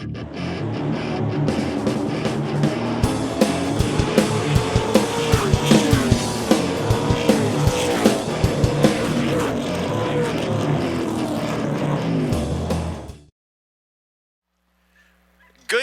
Good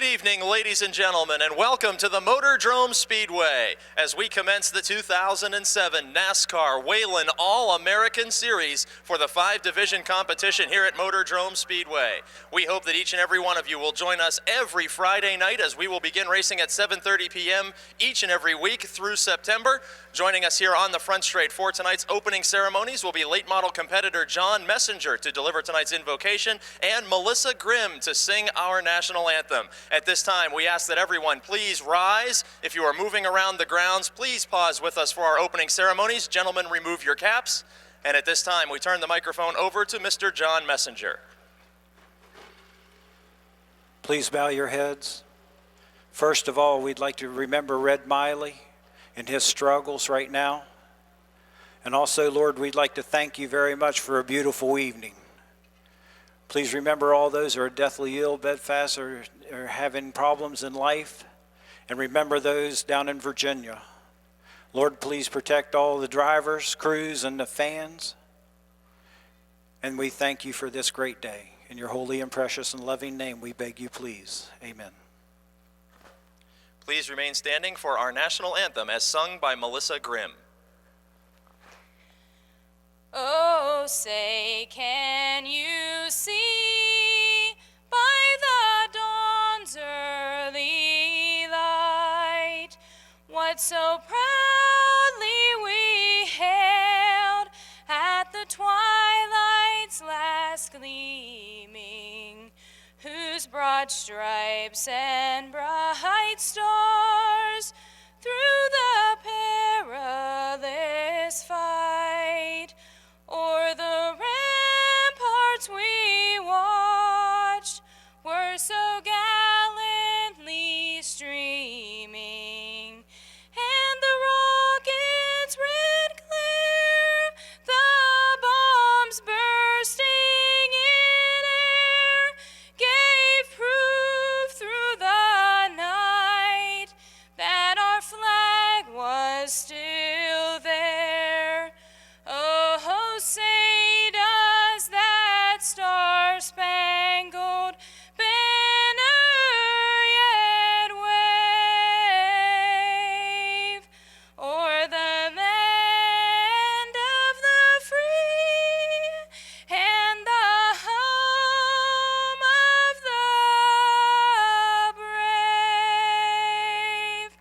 evening, ladies and gentlemen, and welcome to the Motordrome Speedway as we commence the 2007 NASCAR Whelen All-American Series for the 5-division competition here at Motordrome Speedway. We hope that each and every one of you will join us every Friday night as we will begin racing at 7:30 p.m. each and every week through September. Joining us here on the front straight for tonight's opening ceremonies will be late model competitor John Messenger to deliver tonight's invocation and Melissa Grimm to sing our national anthem. At this time, we ask that everyone please rise. If you are moving around the grounds, please pause with us for our opening ceremonies. Gentlemen, remove your caps. And at this time, we turn the microphone over to Mr. John Messenger. Please bow your heads. First of all, we'd like to remember Red Miley and his struggles right now. And also, Lord, we'd like to thank you very much for a beautiful evening. Please remember all those who are deathly ill, bedfast, or having problems in life. And remember those down in Virginia. Lord, please protect all the drivers, crews, and the fans. And we thank you for this great day. In your holy and precious and loving name, we beg you, please. Amen. Please remain standing for our national anthem as sung by Melissa Grimm. Oh, say, can you see by the dawn's early light what so proudly we hailed at the twilight's last gleaming, whose broad stripes and bright stars through the perilous fight o'er the ramparts we watched were so gallantly streaming, and the rockets' red glare, the bombs bursting in air, gave proof through the night that our flag was still there. Oh, say does that star-spangled banner yet wave o'er the land of the free and the home of the brave?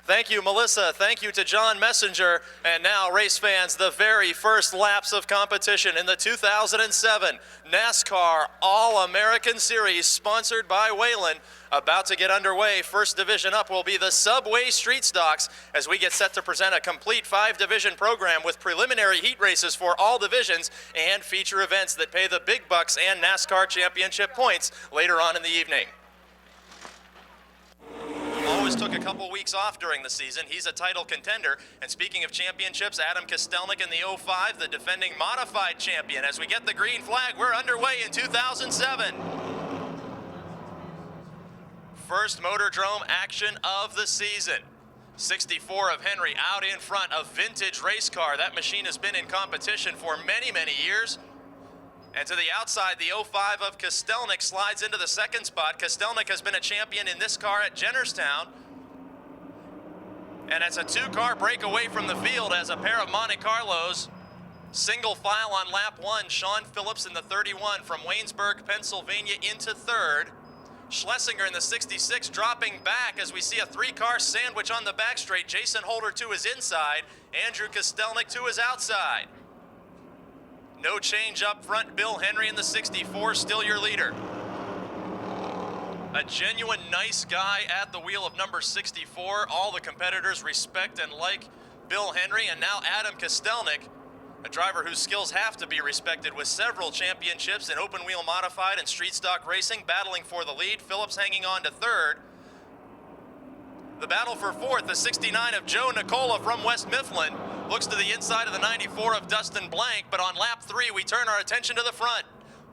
Thank you, Melissa. Thank you to John Messenger. And now, race fans, the very first laps of competition in the 2007 NASCAR All-American Series, sponsored by Whelen, about to get underway. First division up will be the Subway Street Stocks as we get set to present a complete 5-division program with preliminary heat races for all divisions and feature events that pay the big bucks and NASCAR championship points later on in the evening. Always took a couple weeks off during the season. He's a title contender. And speaking of championships, Adam Castelnik in the 05, the defending modified champion. As we get the green flag, we're underway in 2007. First Motordrome action of the season. 64 of Henry out in front, a vintage race car. That machine has been in competition for many, many years. And to the outside, the 05 of Castelnik slides into the second spot. Castelnik has been a champion in this car at Jennerstown. And it's a 2-car break away from the field as a pair of Monte Carlos. Single file on lap 1, Sean Phillips in the 31 from Waynesburg, Pennsylvania into third. Schlesinger in the 66 dropping back as we see a 3-car sandwich on the back straight. Jason Holder to his inside, Andrew Castelnik to his outside. No change up front, Bill Henry in the 64, still your leader. A genuine nice guy at the wheel of number 64. All the competitors respect and like Bill Henry, and now Adam Castelnik, a driver whose skills have to be respected with several championships in open wheel modified and street stock racing, battling for the lead. Phillips hanging on to third. The battle for fourth, the 69 of Joe Nicola from West Mifflin. Looks to the inside of the 94 of Dustin Blank, but on lap 3, we turn our attention to the front.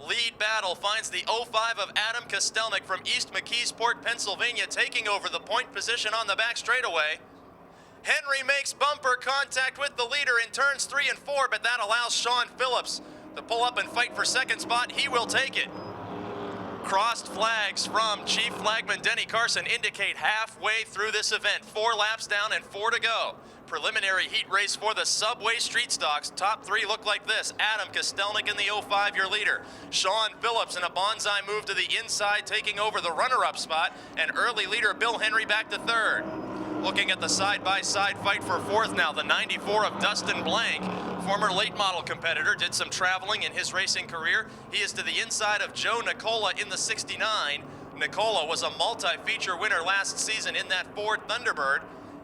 Lead battle finds the 05 of Adam Castelnik from East McKeesport, Pennsylvania, taking over the point position on the back straightaway. Henry makes bumper contact with the leader in turns 3 and 4, but that allows Sean Phillips to pull up and fight for second spot. He will take it. Crossed flags from Chief Flagman Denny Carson indicate halfway through this event. 4 laps down and 4 to go. Preliminary heat race for the Subway Street Stocks. Top 3 look like this. Adam Castelnik in the 05, your leader. Sean Phillips in a bonsai move to the inside, taking over the runner-up spot. And early leader Bill Henry back to 3rd. Looking at the side-by-side fight for 4th now, the 94 of Dustin Blank. Former late model competitor, did some traveling in his racing career. He is to the inside of Joe Nicola in the 69. Nicola was a multi-feature winner last season in that Ford Thunderbird,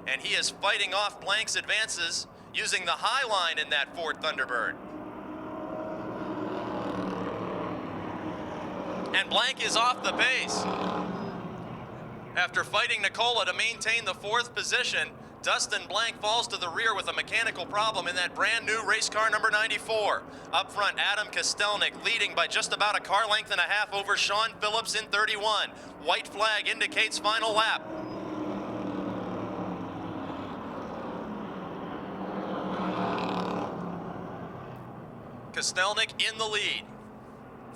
and he is fighting off Blank's advances using the high line in that Ford Thunderbird. And Blank is off the pace. After fighting Nicola to maintain the 4th position, Dustin Blank falls to the rear with a mechanical problem in that brand new race car number 94. Up front, Adam Castelnik leading by just about a car length and a half over Sean Phillips in 31. White flag indicates final lap. Castelnik in the lead.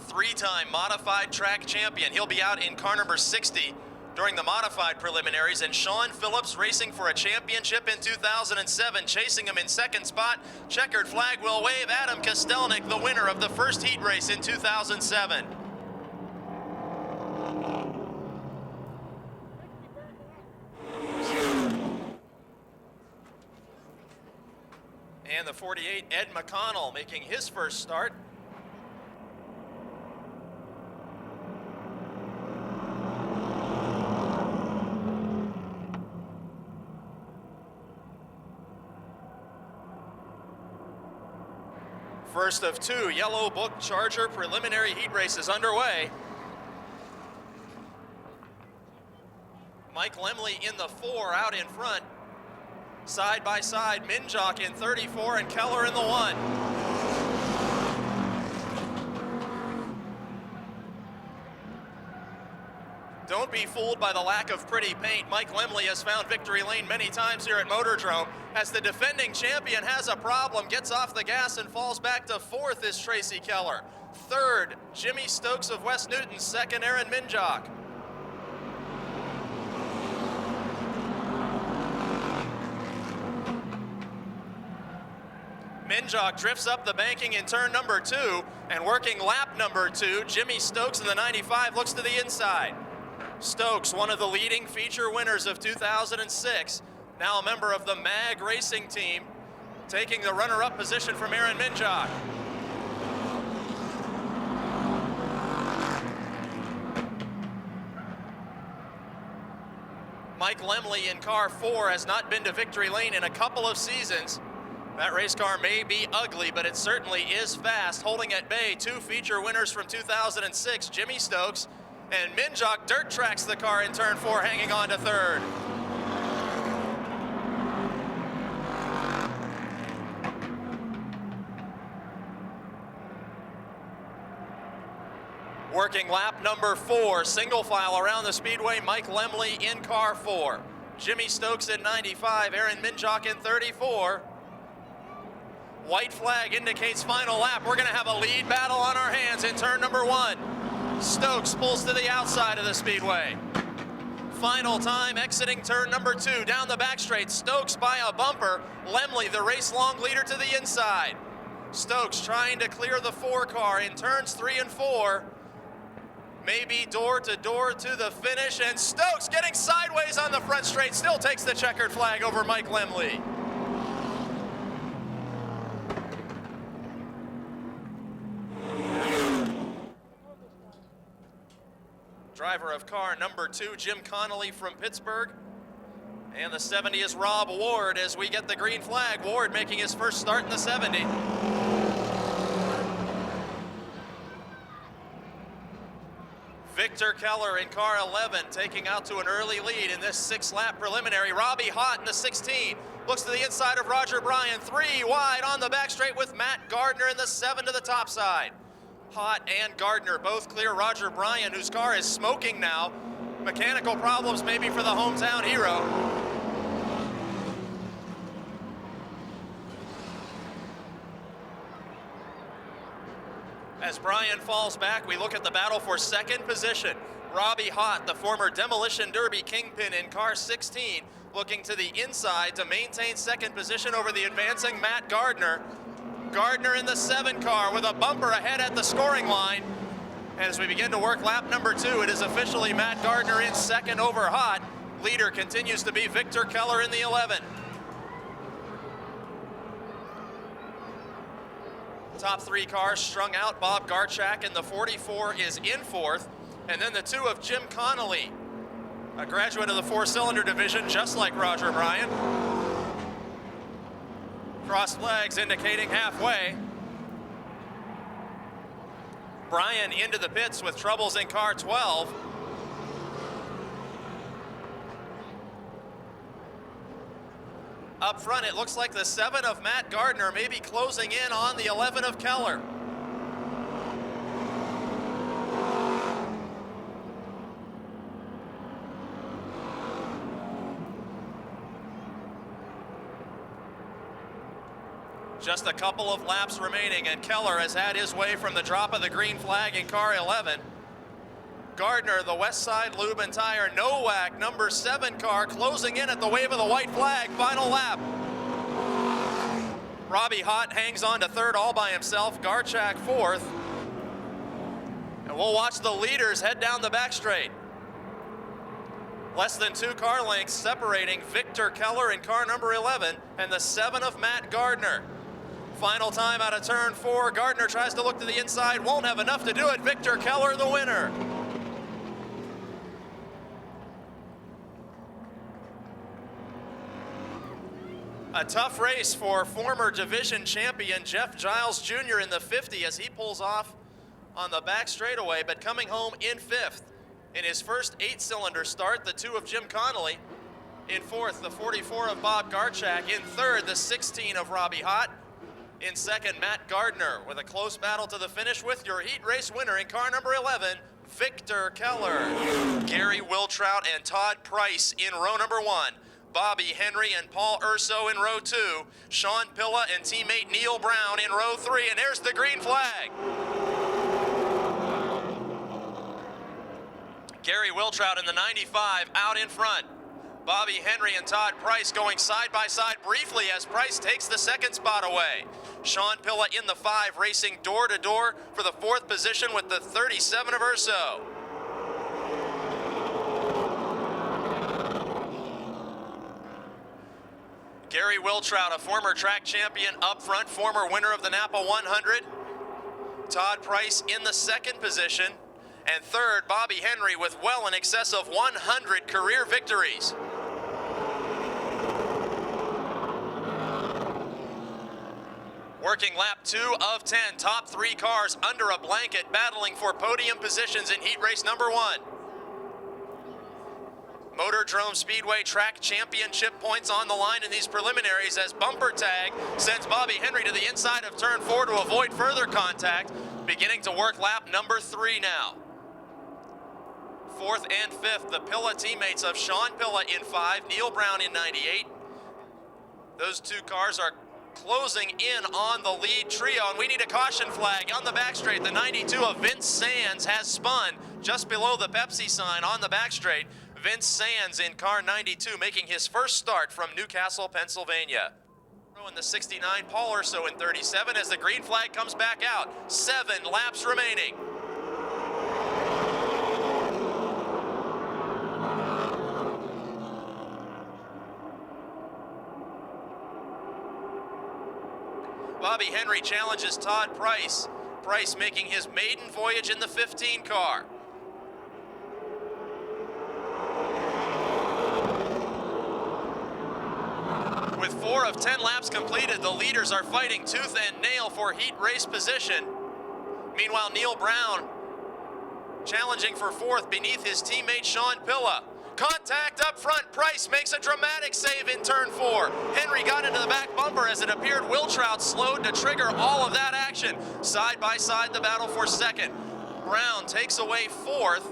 3-time modified track champion. He'll be out in car number 60 during the modified preliminaries, and Sean Phillips racing for a championship in 2007, chasing him in second spot. Checkered flag will wave. Adam Castelnik, the winner of the first heat race in 2007. And the 48, Ed McConnell, making his first start. First of 2 Yellow Book Charger preliminary heat races underway. Mike Lemley in the 4 out in front. Side by side, Minjock in 34 and Keller in the 1. Don't be fooled by the lack of pretty paint. Mike Lemley has found victory lane many times here at Motordrome. As the defending champion has a problem, gets off the gas and falls back to 4th is Tracy Keller. 3rd, Jimmy Stokes of West Newton. 2nd, Aaron Minjock. Minjock drifts up the banking in turn number 2, and working lap number 2, Jimmy Stokes in the 95 looks to the inside. Stokes, one of the leading feature winners of 2006, now a member of the MAG racing team, taking the runner-up position from Aaron Minjock. Mike Lemley in car 4 has not been to victory lane in a couple of seasons. That race car may be ugly, but it certainly is fast. Holding at bay 2 feature winners from 2006, Jimmy Stokes, and Minjock dirt tracks the car in turn 4, hanging on to 3rd. Working lap number 4, single file around the speedway, Mike Lemley in car 4. Jimmy Stokes in 95, Aaron Minjock in 34. White flag indicates final lap. We're going to have a lead battle on our hands in turn number 1. Stokes pulls to the outside of the speedway. Final time exiting turn number 2. Down the back straight, Stokes by a bumper. Lemley, the race-long leader, to the inside. Stokes trying to clear the 4 car in turns 3 and 4. Maybe door to the finish, and Stokes getting sideways on the front straight, still takes the checkered flag over Mike Lemley. Driver of car number 2, Jim Connolly from Pittsburgh. And the 70 is Rob Ward as we get the green flag. Ward making his first start in the 70. Victor Keller in car 11 taking out to an early lead in this 6-lap preliminary. Robbie Hott in the 16 looks to the inside of Roger Bryan. 3 wide on the back straight with Matt Gardner in the 7 to the top side. Hott and Gardner both clear Roger Bryan, whose car is smoking now. Mechanical problems maybe for the hometown hero. As Bryan falls back, we look at the battle for second position. Robbie Hott, the former Demolition Derby kingpin in car 16, looking to the inside to maintain second position over the advancing Matt Gardner. Gardner in the 7 car with a bumper ahead at the scoring line. And as we begin to work lap number 2, it is officially Matt Gardner in second over Hott. Leader continues to be Victor Keller in the 11. Top 3 cars strung out. Bob Garchak in the 44 is in 4th. And then the 2 of Jim Connolly, a graduate of the 4-cylinder division, just like Roger Bryan. Crossed legs indicating halfway. Bryan into the pits with troubles in car 12. Up front, it looks like the 7 of Matt Gardner may be closing in on the 11 of Keller. Just a couple of laps remaining, and Keller has had his way from the drop of the green flag in car 11. Gardner, the West Side Lube and Tire Nowak number 7 car, closing in at the wave of the white flag, final lap. Robbie Hott hangs on to 3rd all by himself, Garchak 4th. And we'll watch the leaders head down the back straight. Less than 2 car lengths separating Victor Keller in car number 11 and the 7 of Matt Gardner. Final time out of turn 4. Gardner tries to look to the inside, won't have enough to do it. Victor Keller, the winner. A tough race for former division champion Jeff Giles Jr. in the 50 as he pulls off on the back straightaway, but coming home in 5th. In his first 8-cylinder start, the 2 of Jim Connolly. In 4th, the 44 of Bob Garchak. In 3rd, the 16 of Robbie Hott. In 2nd, Matt Gardner with a close battle to the finish with your heat race winner in car number 11, Victor Keller. Gary Wiltrout and Todd Price in row number 1. Bobby Henry and Paul Urso in row 2. Sean Pilla and teammate Neil Brown in row 3. And there's the green flag. Gary Wiltrout in the 95 out in front. Bobby Henry and Todd Price going side by side briefly as Price takes the 2nd spot away. Sean Pilla in the 5 racing door to door for the 4th position with the 37 of Urso. Gary Wiltrout, a former track champion up front, former winner of the Napa 100. Todd Price in the 2nd position. And 3rd, Bobby Henry with well in excess of 100 career victories. Working lap 2 of 10, top 3 cars under a blanket battling for podium positions in heat race number 1. Motordrome Speedway track championship points on the line in these preliminaries as bumper tag sends Bobby Henry to the inside of turn 4 to avoid further contact. Beginning to work lap number 3 now. 4th and 5th, the Pilla teammates of Sean Pilla in 5, Neil Brown in 98. Those 2 cars are closing in on the lead trio, and we need a caution flag on the back straight. The 92 of Vince Sands has spun just below the Pepsi sign on the back straight. Vince Sands in car 92 making his first start from Newcastle, Pennsylvania. In the 69, Paul Urso in 37 as the green flag comes back out. 7 laps remaining. Bobby Henry challenges Todd Price. Price making his maiden voyage in the 15 car. With 4 of 10 laps completed, the leaders are fighting tooth and nail for heat race position. Meanwhile, Neil Brown challenging for 4th beneath his teammate Sean Pilla. Contact up front. Price makes a dramatic save in turn 4. Henry got into the back bumper as it appeared Wiltrout slowed to trigger all of that action. Side by side the battle for second. Brown takes away fourth.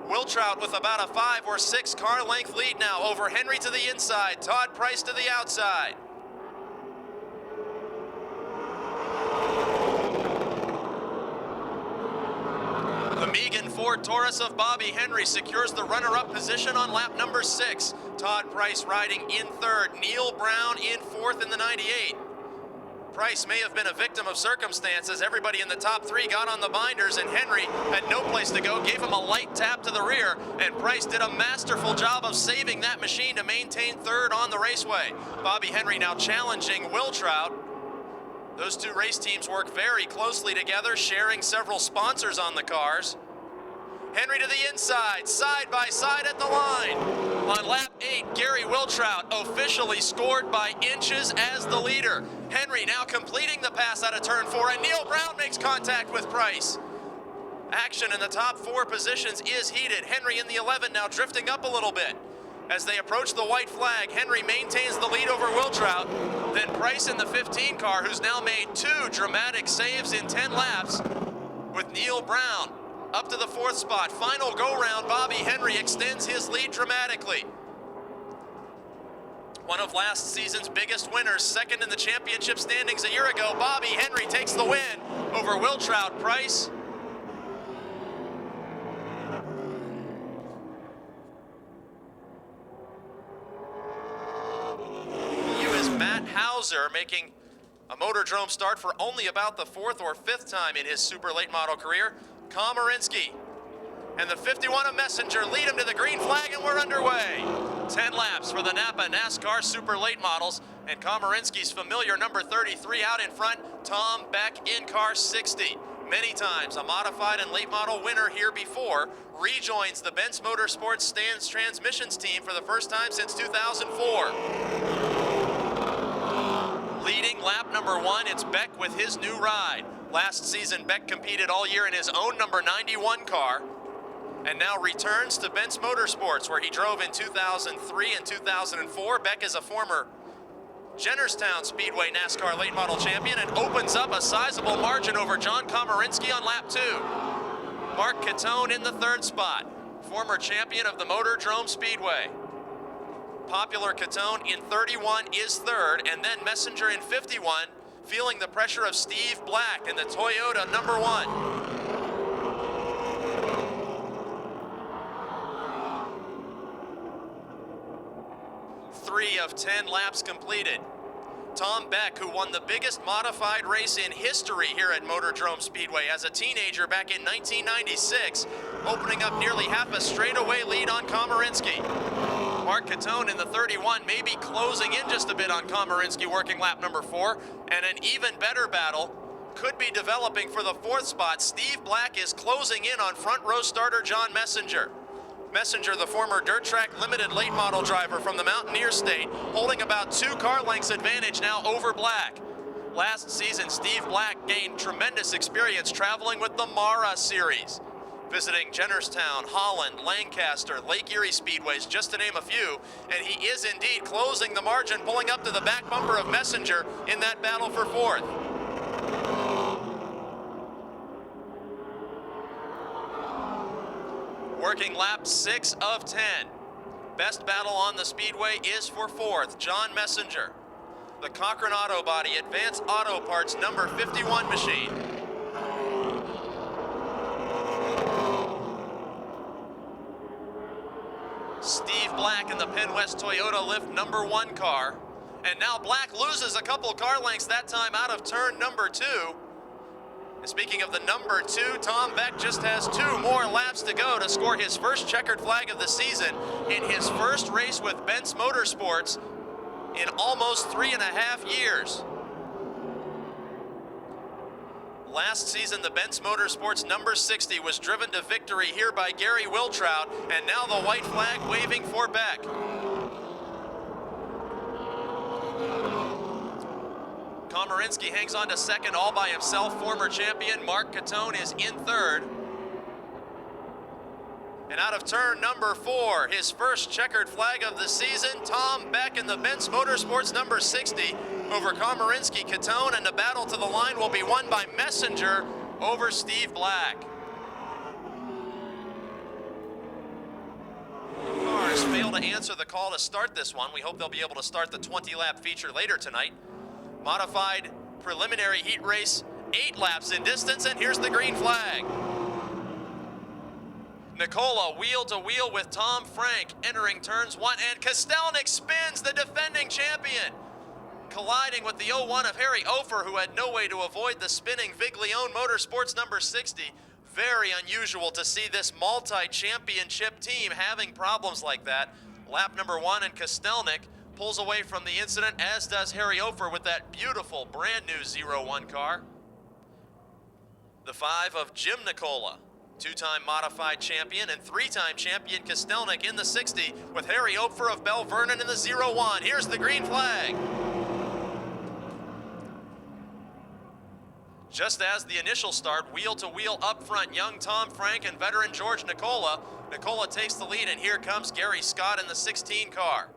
Wiltrout with about a 5 or 6 car length lead now over Henry to the inside. Todd Price to the outside. The Megan Ford Taurus of Bobby Henry secures the runner-up position on lap number 6. Todd Price riding in third. Neil Brown in fourth in the 98. Price may have been a victim of circumstances. Everybody in the top 3 got on the binders, and Henry had no place to go, gave him a light tap to the rear, and Price did a masterful job of saving that machine to maintain third on the raceway. Bobby Henry now challenging Wiltrout. Those two race teams work very closely together, sharing several sponsors on the cars. Henry to the inside, side by side at the line. On lap 8, Gary Wiltrout officially scored by inches as the leader. Henry now completing the pass out of turn 4, and Neil Brown makes contact with Price. Action in the top 4 positions is heated. Henry in the 11 now drifting up a little bit. As they approach the white flag, Henry maintains the lead over Wiltrout. Then Price in the 15 car, who's now made 2 dramatic saves in 10 laps, with Neil Brown up to the 4th spot. Final go-round, Bobby Henry extends his lead dramatically. One of last season's biggest winners, second in the championship standings a year ago, Bobby Henry takes the win over Wiltrout. Price. Matt Hauser making a Motordrome start for only about the 4th or 5th time in his super late model career. Komorinsky and the 51 of Messenger lead him to the green flag, and we're underway. 10 laps for the Napa NASCAR super late models, and Komorinsky's familiar number 33 out in front, Tom Beck in car 60. Many times a modified and late model winner here before, rejoins the Benz Motorsports Stands Transmissions team for the first time since 2004. Leading lap number 1, it's Beck with his new ride. Last season, Beck competed all year in his own number 91 car, and now returns to Benz Motorsports, where he drove in 2003 and 2004. Beck is a former Jennerstown Speedway NASCAR late model champion and opens up a sizable margin over John Komorinsky on lap 2. Mark Catone in the 3rd spot, former champion of the Motordrome Speedway. Popular Catone in 31 is 3rd, and then Messenger in 51, feeling the pressure of Steve Black in the Toyota number 1. Three of 10 laps completed. Tom Beck, who won the biggest modified race in history here at Motordrome Speedway as a teenager back in 1996, opening up nearly half a straightaway lead on Komorinsky. Mark Catone in the 31 may be closing in just a bit on Komorinsky, working lap number 4, and an even better battle could be developing for the 4th spot. Steve Black is closing in on front row starter John Messenger. Messenger, the former dirt track limited late model driver from the Mountaineer State, holding about 2 car lengths advantage now over Black. Last season, Steve Black gained tremendous experience traveling with the Mara Series, visiting Jennerstown, Holland, Lancaster, Lake Erie Speedways, just to name a few, and he is indeed closing the margin, pulling up to the back bumper of Messenger in that battle for 4th. Working lap 6 of 10. Best battle on the speedway is for 4th, John Messenger. The Cochran Auto Body Advanced Auto Parts number 51 machine. Steve Black in the Penn West Toyota Lift number 1 car. And now Black loses a couple car lengths, that time out of turn number 2. And speaking of the number 2, Tom Beck just has 2 more laps to go to score his first checkered flag of the season in his first race with Benz Motorsports in almost 3.5 years. Last season, the Benz Motorsports number 60 was driven to victory here by Gary Wiltrout, and now the white flag waving for Beck. Komorinsky hangs on to 2nd all by himself. Former champion Mark Catone is in 3rd. And out of turn number 4, his first checkered flag of the season, Tom Beck in the Benz Motorsports number 60 over Komorinsky, Catone, and the battle to the line will be won by Messenger over Steve Black. Cars fail to answer the call to start this one. We hope they'll be able to start the 20-lap feature later tonight. Modified preliminary heat race, 8 laps in distance, and here's the green flag. Nicola wheel to wheel with Tom Frank entering turns 1, and Castelnik spins, the defending champion, colliding with the 01 of Harry Ofer, who had no way to avoid the spinning Viglione Motorsports number 60. Very unusual to see this multi-championship team having problems like that. Lap number 1, and Castelnik pulls away from the incident, as does Harry Ofer with that beautiful brand new 01 car. The 5 of Jim Nicola, 2-time modified champion, and 3-time champion Castelnik in the 60 with Harry Ofer of Bell Vernon in the 01. Here's the green flag. Just as the initial start, wheel to wheel up front, young Tom Frank and veteran George Nicola. Nicola takes the lead, and here comes Gary Scott in the 16 car.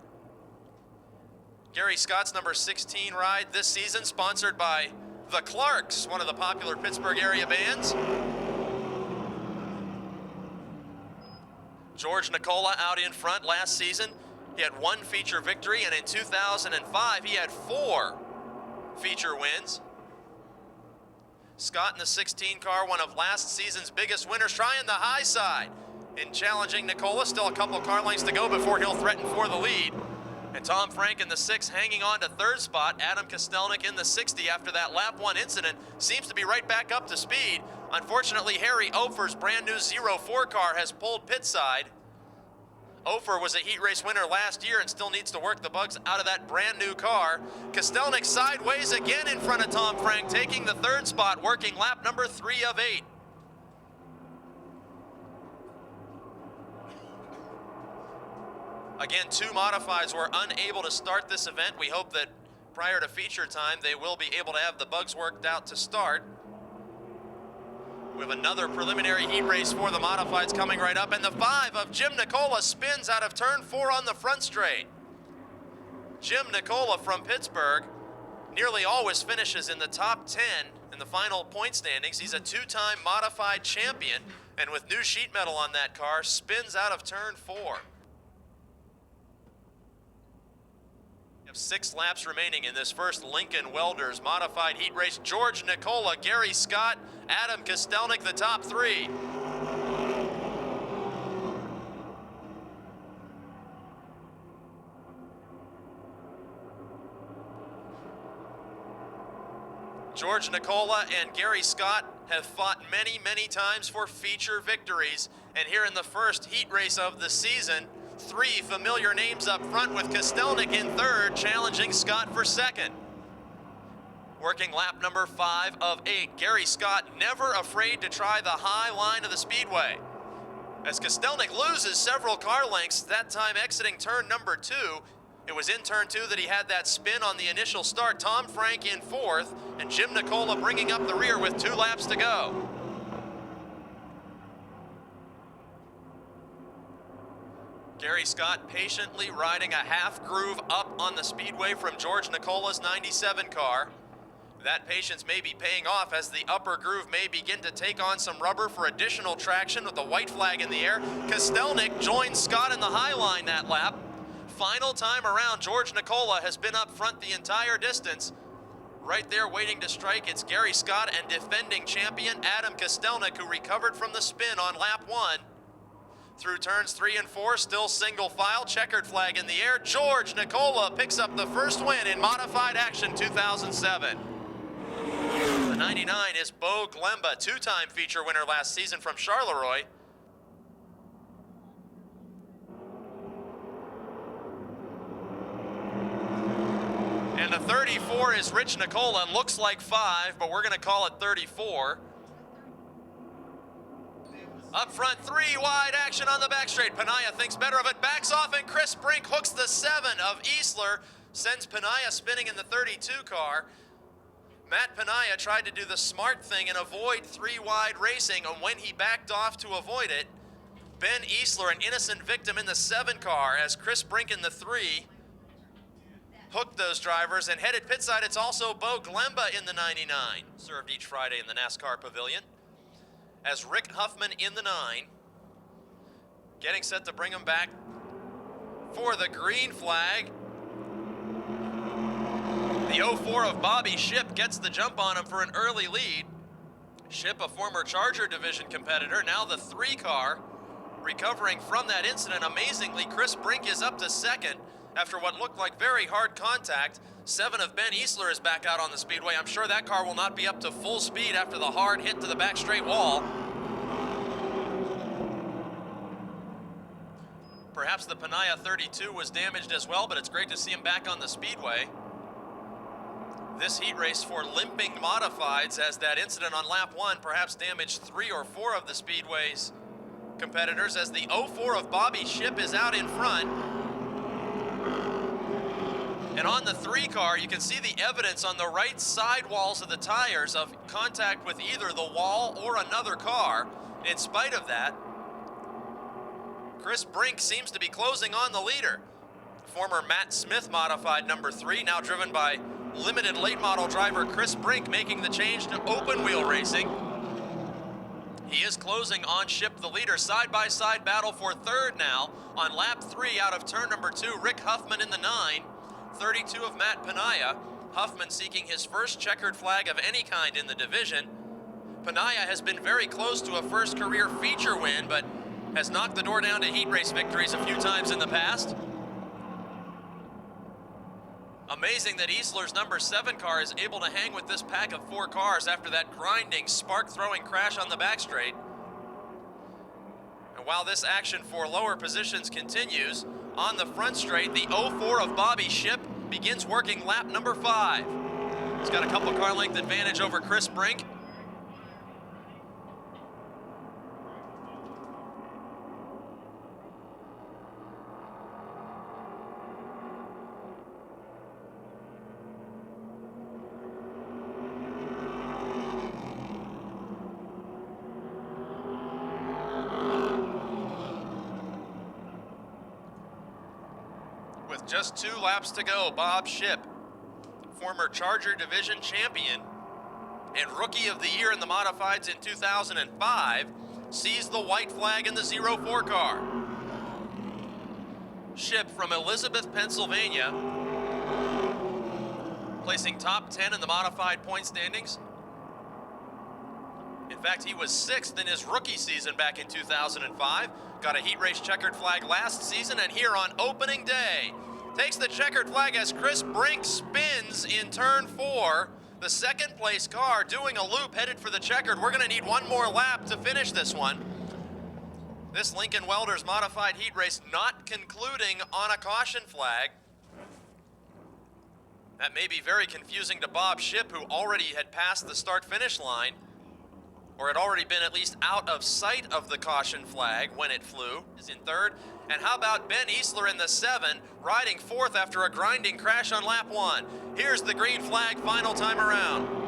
Gary Scott's number 16 ride this season, sponsored by the Clarks, one of the popular Pittsburgh area bands. George Nicola out in front last season. He had 1 feature victory, and in 2005, he had 4 feature wins. Scott in the 16 car, one of last season's biggest winners, trying the high side in challenging Nicola. Still a couple car lengths to go before he'll threaten for the lead. And Tom Frank in the 6 hanging on to 3rd spot. Adam Castelnik in the 60 after that lap 1 incident seems to be right back up to speed. Unfortunately, Harry Ofer's brand new 04 car has pulled pit side. Ofer was a heat race winner last year and still needs to work the bugs out of that brand new car. Castelnik sideways again in front of Tom Frank, taking the 3rd spot, working lap number 3 of 8. Again, 2 modifieds were unable to start this event. We hope that prior to feature time, they will be able to have the bugs worked out to start. We have another preliminary heat race for the modifieds coming right up, and the 5 of Jim Nicola spins out of turn 4 on the front straight. Jim Nicola from Pittsburgh nearly always finishes in the top 10 in the final point standings. He's a 2-time modified champion, and with new sheet metal on that car, spins out of turn 4. We have 6 laps remaining in this first Lincoln Welders modified heat race. George Nicola, Gary Scott, Adam Castelnik, the top 3. George Nicola and Gary Scott have fought many, many times for feature victories. And here in the first heat race of the season, 3 familiar names up front, with Castelnik in 3rd, challenging Scott for 2nd. Working lap number 5 of 8, Gary Scott never afraid to try the high line of the speedway. As Castelnik loses several car lengths, that time exiting turn number 2. It was in turn 2 that he had that spin on the initial start. Tom Frank in 4th, and Jim Nicola bringing up the rear with 2 laps to go. Gary Scott patiently riding a half groove up on the speedway from George Nicola's 97 car. That patience may be paying off as the upper groove may begin to take on some rubber for additional traction with the white flag in the air. Castelnik joins Scott in the high line that lap. Final time around, George Nicola has been up front the entire distance. Right there waiting to strike, it's Gary Scott and defending champion Adam Castelnik, who recovered from the spin on lap 1. Through turns 3 and 4, still single file, checkered flag in the air. George Nicola picks up the first win in modified action 2007. The 99 is Bo Glemba, 2-time feature winner last season from Charleroi. And the 34 is Rich Nicola, and looks like 5, but we're gonna call it 34. Up front, 3 wide action on the back straight. Panaya thinks better of it, backs off, and Chris Brink hooks the 7 of Easler, sends Panaya spinning in the 32 car. Matt Panaya tried to do the smart thing and avoid 3 wide racing, and when he backed off to avoid it, Ben Easler, an innocent victim in the 7 car, as Chris Brink in the 3 hooked those drivers. And headed pit side, it's also Bo Glemba in the 99, served each Friday in the NASCAR Pavilion, as Rick Huffman in the 9, getting set to bring him back for the green flag. The 04 of Bobby Shipp gets the jump on him for an early lead. Shipp, a former Charger division competitor, now the 3 car, recovering from that incident. Amazingly, Chris Brink is up to 2nd after what looked like very hard contact. 7 of Ben Easler is back out on the speedway. I'm sure that car will not be up to full speed after the hard hit to the back straight wall. Perhaps the Panaya 32 was damaged as well, but it's great to see him back on the speedway. This heat race for limping modifieds, as that incident on lap 1 perhaps damaged 3 or 4 of the speedway's competitors, as the 04 of Bobby Shipp is out in front. And on the 3 car, you can see the evidence on the right side walls of the tires of contact with either the wall or another car. In spite of that, Chris Brink seems to be closing on the leader. Former Matt Smith modified number 3, now driven by limited late model driver Chris Brink, making the change to open wheel racing. He is closing on Shipp, the leader. Side-by-side battle for 3rd now on lap 3 out of turn number 2. Rick Huffman in the 9, 32 of Matt Panaya. Huffman seeking his first checkered flag of any kind in the division. Panaya has been very close to a first career feature win, but has knocked the door down to heat race victories a few times in the past. Amazing that Easler's number 7 car is able to hang with this pack of 4 cars after that grinding, spark-throwing crash on the back straight. And while this action for lower positions continues, on the front straight, the 04 of Bobby Shipp begins working lap number 5. He's got a couple car length advantage over Chris Brink. With just 2 laps to go, Bob Shipp, former Charger Division champion and Rookie of the Year in the Modifieds in 2005, sees the white flag in the 04 car. Shipp from Elizabeth, Pennsylvania, placing top 10 in the modified point standings. In fact, he was 6th in his rookie season back in 2005. Got a heat race checkered flag last season, and here on opening day, takes the checkered flag as Chris Brink spins in turn 4. The 2nd place car doing a loop headed for the checkered. We're gonna need 1 more lap to finish this one. This Lincoln Welders modified heat race not concluding on a caution flag. That may be very confusing to Bob Shipp, who already had passed the start-finish line, or had already been at least out of sight of the caution flag when it flew, is in 3rd. And how about Ben Easler in the 7, riding 4th after a grinding crash on lap 1. Here's the green flag final time around.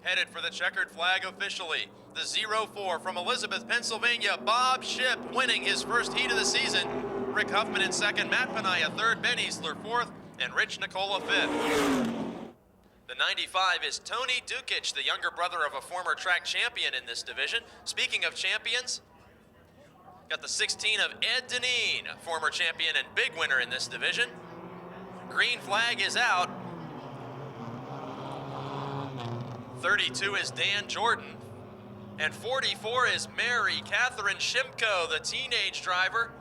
Headed for the checkered flag officially, the 04 from Elizabeth, Pennsylvania, Bob Shipp, winning his first heat of the season. Rick Huffman in 2nd, Matt Panaya 3rd, Ben Easler 4th, and Rich Nicola 5th. The 95 is Tony Dukic, the younger brother of a former track champion in this division. Speaking of champions, got the 16 of Ed Deneen, former champion and big winner in this division. Green flag is out. 32 is Dan Jordan, and 44 is Mary Catherine Shimko, the teenage driver.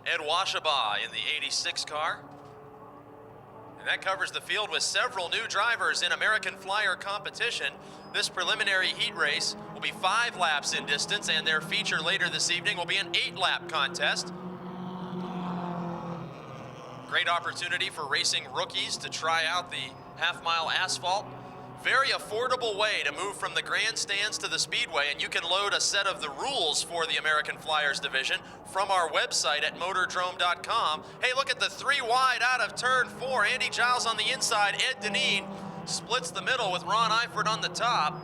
Ed Washabaugh in the 86 car. And that covers the field with several new drivers in American Flyer competition. This preliminary heat race will be 5 laps in distance, and their feature later this evening will be an 8-lap contest. Great opportunity for racing rookies to try out the half-mile asphalt. Very affordable way to move from the grandstands to the Speedway, and you can load a set of the rules for the American Flyers division from our website at motordrome.com. Hey, look at the 3 wide out of turn 4. Andy Giles on the inside. Ed Deneen splits the middle with Ron Eifert on the top.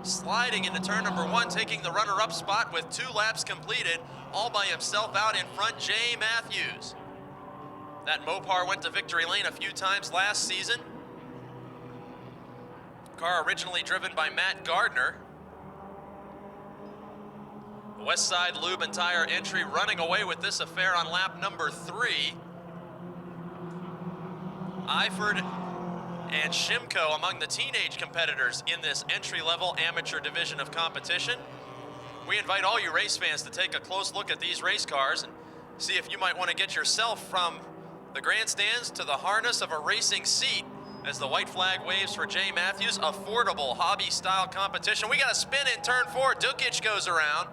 Sliding into turn number 1, taking the runner-up spot with 2 laps completed, all by himself out in front, Jay Matthews. That Mopar went to victory lane a few times last season. Car originally driven by Matt Gardner. The West Side Lube and Tire entry running away with this affair on lap number 3. Eifert and Shimko among the teenage competitors in this entry-level amateur division of competition. We invite all you race fans to take a close look at these race cars and see if you might want to get yourself from the grandstands to the harness of a racing seat as the white flag waves for Jay Matthews. Affordable hobby-style competition. We got a spin in turn 4. Dukic goes around.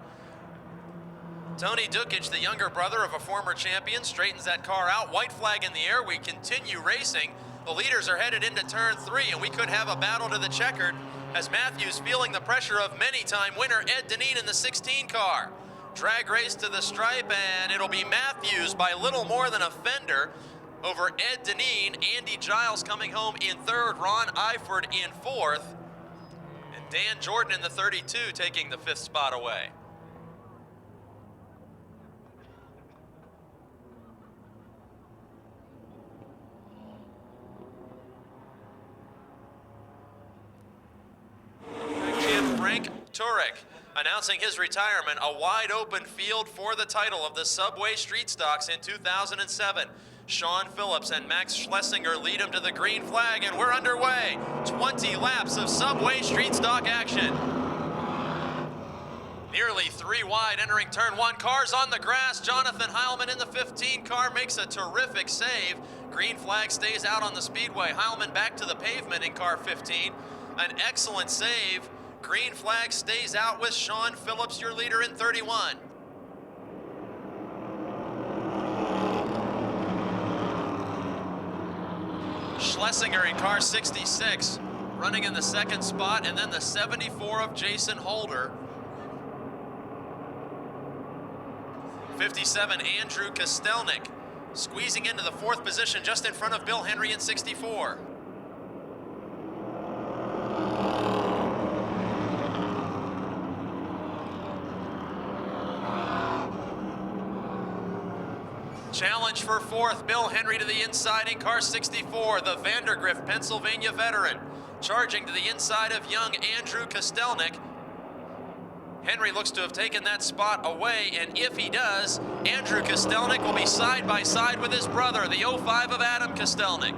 Tony Dukic, the younger brother of a former champion, straightens that car out. White flag in the air. We continue racing. The leaders are headed into turn 3, and we could have a battle to the checkered as Matthews feeling the pressure of many-time winner Ed Deneen in the 16 car. Drag race to the stripe, and it'll be Matthews by little more than a fender over Ed Deneen. Andy Giles coming home in 3rd, Ron Eifert in 4th, and Dan Jordan in the 32 taking the 5th spot away. Brink announcing his retirement, a wide open field for the title of the Subway Street Stocks in 2007. Sean Phillips and Max Schlesinger lead him to the green flag, and we're underway. 20 laps of Subway Street Stock action. Nearly 3 wide entering turn 1. Cars on the grass. Jonathan Heilman in the 15 car makes a terrific save. Green flag stays out on the speedway. Heilman back to the pavement in car 15. An excellent save. Green flag stays out with Sean Phillips, your leader in 31. Schlesinger in car 66, running in the 2nd spot, and then the 74 of Jason Holder. 57, Andrew Castelnik, squeezing into the 4th position just in front of Bill Henry in 64. Challenge for 4th, Bill Henry to the inside in car 64, the Vandergrift, Pennsylvania veteran. Charging to the inside of young Andrew Castelnik. Henry looks to have taken that spot away, and if he does, Andrew Castelnik will be side by side with his brother, the 05 of Adam Castelnik.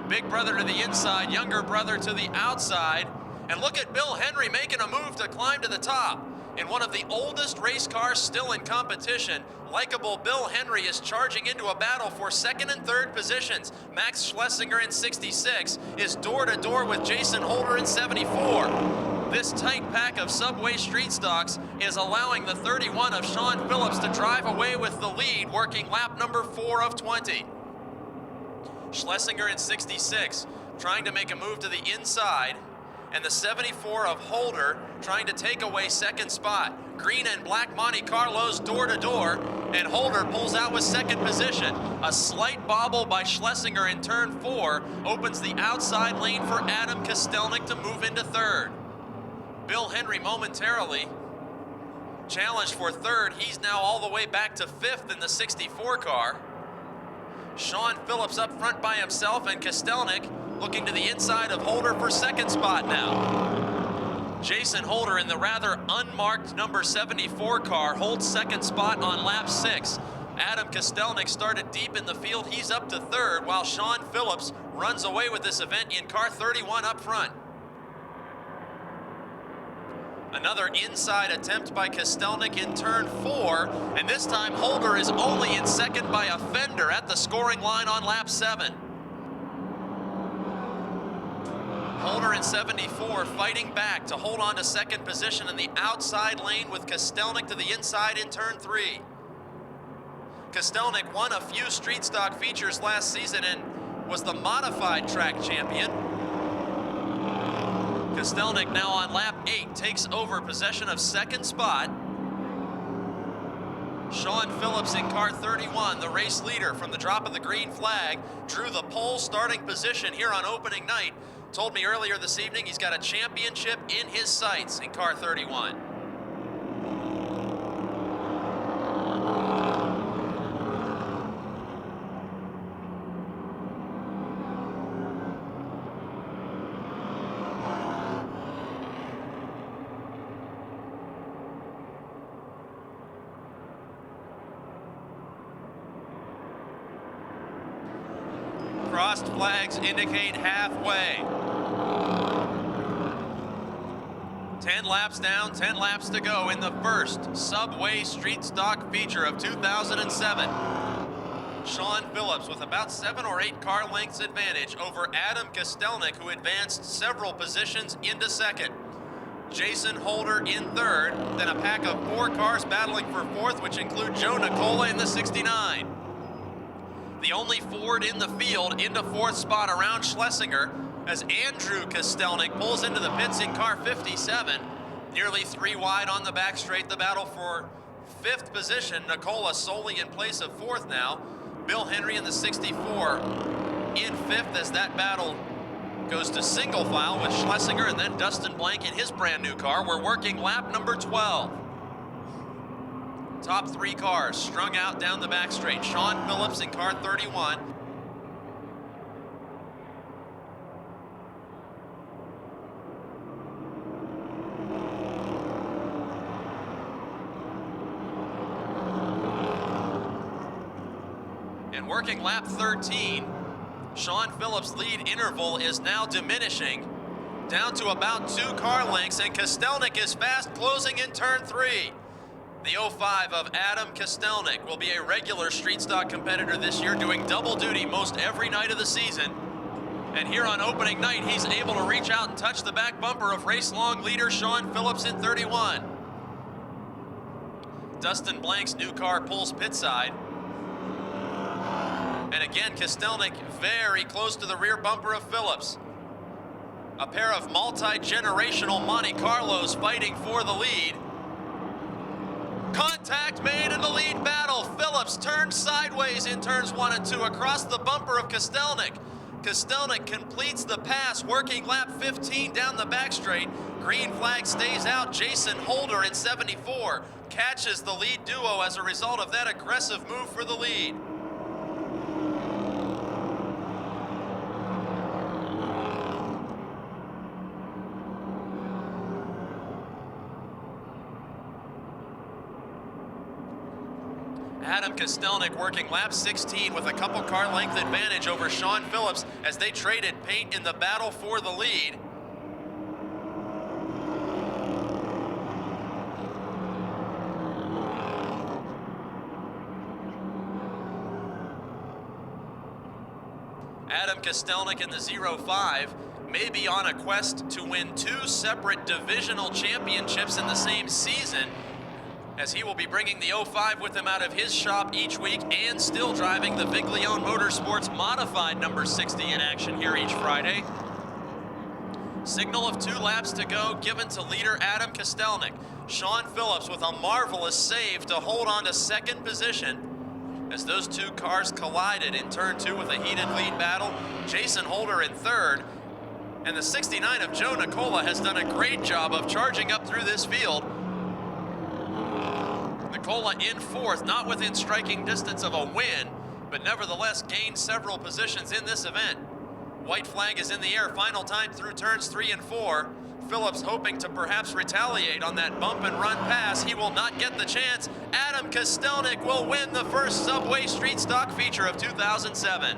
Big brother to the inside, younger brother to the outside. And look at Bill Henry making a move to climb to the top. In one of the oldest race cars still in competition, likable Bill Henry is charging into a battle for 2nd and 3rd positions. Max Schlesinger in 66 is door-to-door with Jason Holder in 74. This tight pack of Subway Street Stocks is allowing the 31 of Sean Phillips to drive away with the lead, working lap number 4 of 20. Schlesinger in 66, trying to make a move to the inside, and the 74 of Holder trying to take away 2nd spot. Green and black Monte Carlos door-to-door, and Holder pulls out with 2nd position. A slight bobble by Schlesinger in turn 4 opens the outside lane for Adam Castelnik to move into 3rd. Bill Henry momentarily challenged for 3rd. He's now all the way back to 5th in the 64 car. Sean Phillips up front by himself, and Castelnik looking to the inside of Holder for 2nd spot now. Jason Holder in the rather unmarked number 74 car holds 2nd spot on lap 6. Adam Castelnik started deep in the field. He's up to 3rd, while Sean Phillips runs away with this event in car 31 up front. Another inside attempt by Castelnik in turn 4, and this time Holder is only in 2nd by a fender at the scoring line on lap 7. Holder in 74 fighting back to hold on to 2nd position in the outside lane with Castelnik to the inside in turn 3. Castelnik won a few street stock features last season and was the modified track champion. Castelnik now on lap 8 takes over possession of second spot. Sean Phillips in car 31, the race leader from the drop of the green flag, drew the pole starting position here on opening night. Told me earlier this evening he's got a championship in his sights in car 31. Crossed flags indicate halfway. 10 laps down, 10 laps to go in the first Subway Street Stock feature of 2007. Sean Phillips with about 7 or 8 car lengths advantage over Adam Castelnik, who advanced several positions into second. Jason Holder in third, then a pack of 4 cars battling for fourth, which include Joe Nicola in the 69. The only Ford in the field into fourth spot around Schlesinger as Andrew Castelnik pulls into the pits in car 57. Nearly 3 wide on the back straight, the battle for 5th position. Nicola solely in place of 4th now. Bill Henry in the 64 in 5th as that battle goes to single file with Schlesinger and then Dustin Blank in his brand new car. We're working lap number 12. Top 3 cars strung out down the back straight. Sean Phillips in car 31. And working lap 13, Sean Phillips' lead interval is now diminishing down to about 2 car lengths, and Castelnik is fast closing in turn 3. The 05 of Adam Castelnik will be a regular street stock competitor this year, doing double duty most every night of the season. And here on opening night, he's able to reach out and touch the back bumper of race-long leader Sean Phillips in 31. Dustin Blank's new car pulls pit side. And again, Castelnik very close to the rear bumper of Phillips. A pair of multi-generational Monte Carlos fighting for the lead. Contact made in the lead battle. Phillips turned sideways in turns 1 and 2 across the bumper of Castelnik. Castelnik completes the pass, working lap 15 down the back straight. Green flag stays out. Jason Holder in 74 catches the lead duo as a result of that aggressive move for the lead. Adam Castelnik working lap 16 with a couple car length advantage over Sean Phillips as they traded paint in the battle for the lead. Adam Castelnik in the 05 may be on a quest to win 2 separate divisional championships in the same season, as he will be bringing the 05 with him out of his shop each week and still driving the Viglione Motorsports modified number 60 in action here each Friday. Signal of 2 laps to go given to leader Adam Castelnik. Sean Phillips with a marvelous save to hold on to second position as those 2 cars collided in turn 2 with a heated lead battle. Jason Holder in third, and the 69 of Joe Nicola has done a great job of charging up through this field. Nicola in fourth, not within striking distance of a win, but nevertheless gained several positions in this event. White flag is in the air, final time through turns 3 and 4. Phillips hoping to perhaps retaliate on that bump and run pass. He will not get the chance. Adam Castelnik will win the first Subway Street Stock feature of 2007.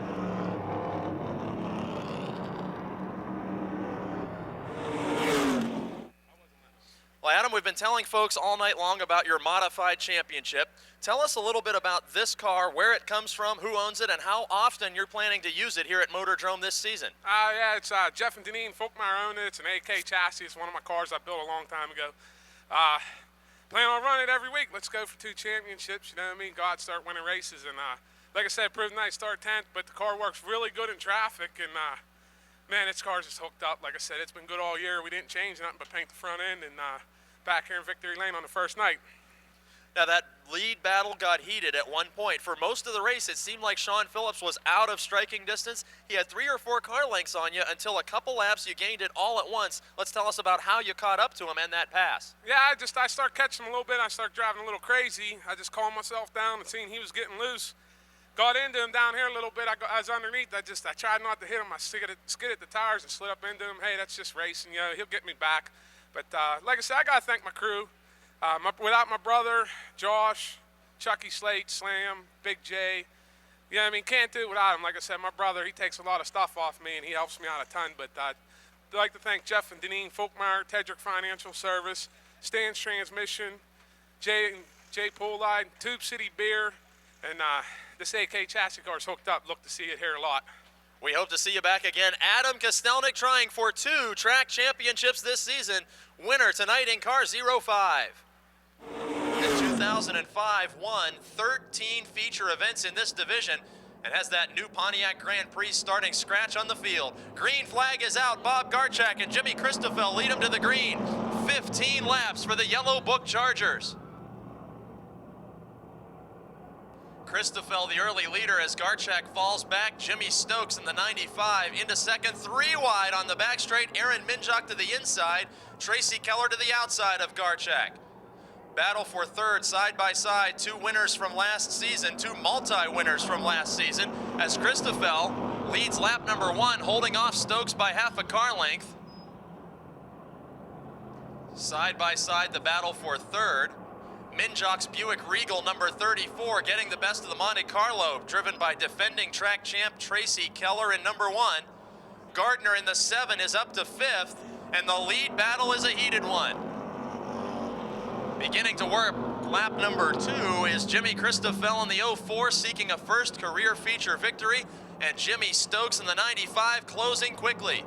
Well, Adam, we've been telling folks all night long about your modified championship. Tell us a little bit about this car, where it comes from, who owns it, and how often you're planning to use it here at Motordrome this season. Yeah, it's Jeff and Deneen Folkmeyer own it. It's an AK chassis. It's one of my cars I built a long time ago. Plan on running it every week. Let's go for 2 championships, you know what I mean? Go out and start winning races. And like I said, proved nice start 10th, but the car works really good in traffic. And Man, this car's just hooked up. Like I said, it's been good all year. We didn't change nothing but paint the front end, and back here in Victory Lane on the first night. Now that lead battle got heated at one point. For most of the race, it seemed like Sean Phillips was out of striking distance. He had 3 or 4 car lengths on you until a couple laps you gained it all at once. Let's tell us about how you caught up to him and that pass. Yeah, I started catching him a little bit. I started driving a little crazy. I just calmed myself down and seen he was getting loose. Got into him down here a little bit. I was underneath. I tried not to hit him. I skidded the tires and slid up into him. Hey, that's just racing. You know, he'll get me back. But like I said, I got to thank my crew. Without my brother, Josh, Chucky Slate, Slam, Big J, you know what I mean, can't do it without him. Like I said, my brother, he takes a lot of stuff off me, and he helps me out a ton. But I'd like to thank Jeff and Deneen Folkmeyer, Tedrick Financial Service, Stan's Transmission, Jay Poolide, Tube City Beer, and this AK chassis car is hooked up. Look to see it here a lot. We hope to see you back again. Adam Castelnik trying for 2 track championships this season. Winner tonight in car 05. In 2005, won 13 feature events in this division and has that new Pontiac Grand Prix starting scratch on the field. Green flag is out. Bob Garchak and Jimmy Christoffel lead him to the green. 15 laps for the Yellow Book Chargers. Christoffel, the early leader, as Garchak falls back. Jimmy Stokes in the 95 into second, 3 wide on the back straight. Aaron Minjock to the inside. Tracy Keller to the outside of Garchak. Battle for third, side by side. 2 winners from last season, 2 multi-winners from last season, as Christoffel leads lap number 1, holding off Stokes by half a car length. Side by side, the battle for third. Minjock's Buick Regal number 34 getting the best of the Monte Carlo, driven by defending track champ Tracy Keller in number 1. Gardner in the 7 is up to 5th, and the lead battle is a heated one. Beginning to work lap number 2 is Jimmy Christoffel in the 04 seeking a first career feature victory, and Jimmy Stokes in the 95 closing quickly.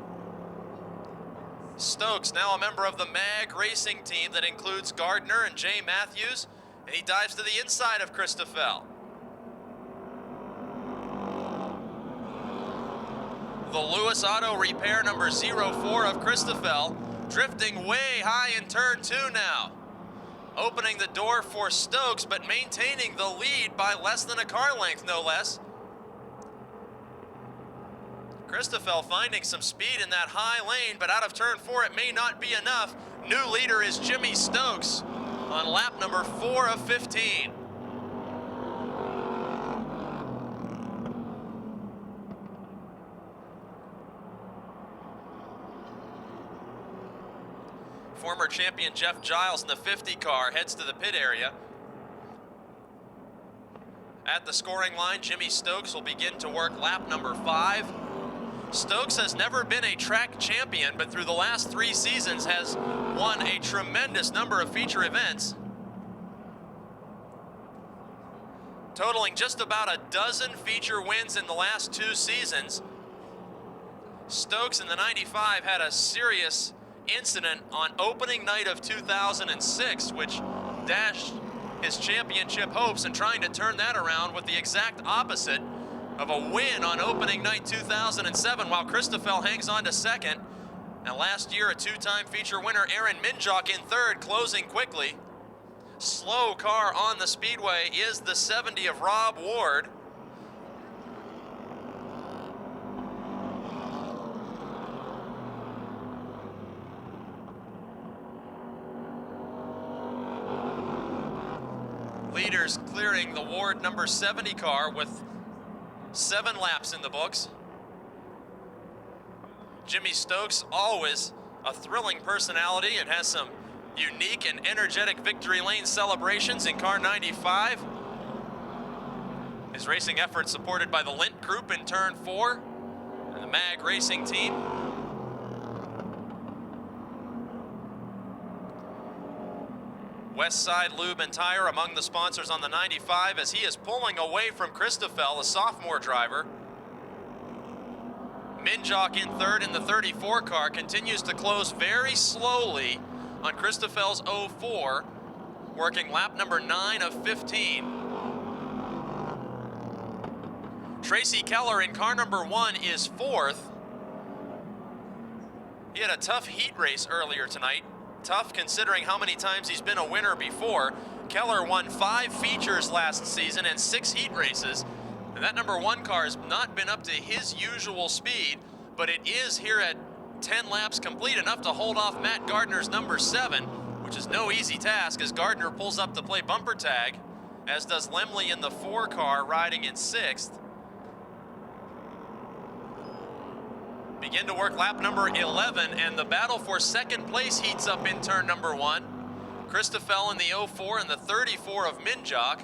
Stokes, now a member of the MAG racing team that includes Gardner and Jay Matthews, and he dives to the inside of Christoffel. The Lewis Auto Repair number 04 of Christoffel, drifting way high in turn 2 now. Opening the door for Stokes, but maintaining the lead by less than a car length, no less. Christoffel finding some speed in that high lane, but out of turn 4 it may not be enough. New leader is Jimmy Stokes on lap number 4 of 15. Former champion Jeff Giles in the 50 car heads to the pit area. At the scoring line, Jimmy Stokes will begin to work lap number 5. Stokes has never been a track champion, but through the last 3 seasons has won a tremendous number of feature events, totaling just about a dozen feature wins in the last 2 seasons. Stokes in the 95 had a serious incident on opening night of 2006, which dashed his championship hopes, and trying to turn that around with the exact opposite of a win on opening night 2007, while Christoffel hangs on to second. And last year, a 2-time feature winner, Aaron Minjock in third, closing quickly. Slow car on the speedway is the 70 of Rob Ward. Leaders clearing the Ward number 70 car with 7 laps in the books. Jimmy Stokes, always a thrilling personality, and has some unique and energetic victory lane celebrations in car 95. His racing efforts supported by the Lint Group in turn 4 and the MAG racing team. Westside Lube and Tire among the sponsors on the 95, as he is pulling away from Christoffel, a sophomore driver. Minjock in third in the 34 car continues to close very slowly on Christoffel's 04, working lap number 9 of 15. Tracy Keller in car number 1 is 4th. He had a tough heat race earlier tonight. Tough considering how many times he's been a winner before. Keller won 5 features last season and 6 heat races. And that number 1 car has not been up to his usual speed, but it is here at 10 laps complete, enough to hold off Matt Gardner's number 7, which is no easy task as Gardner pulls up to play bumper tag, as does Lemley in the 4 car riding in 6th. Begin to work lap number 11, and the battle for second place heats up in turn number 1. Christoffel in the 04 and the 34 of Minjok.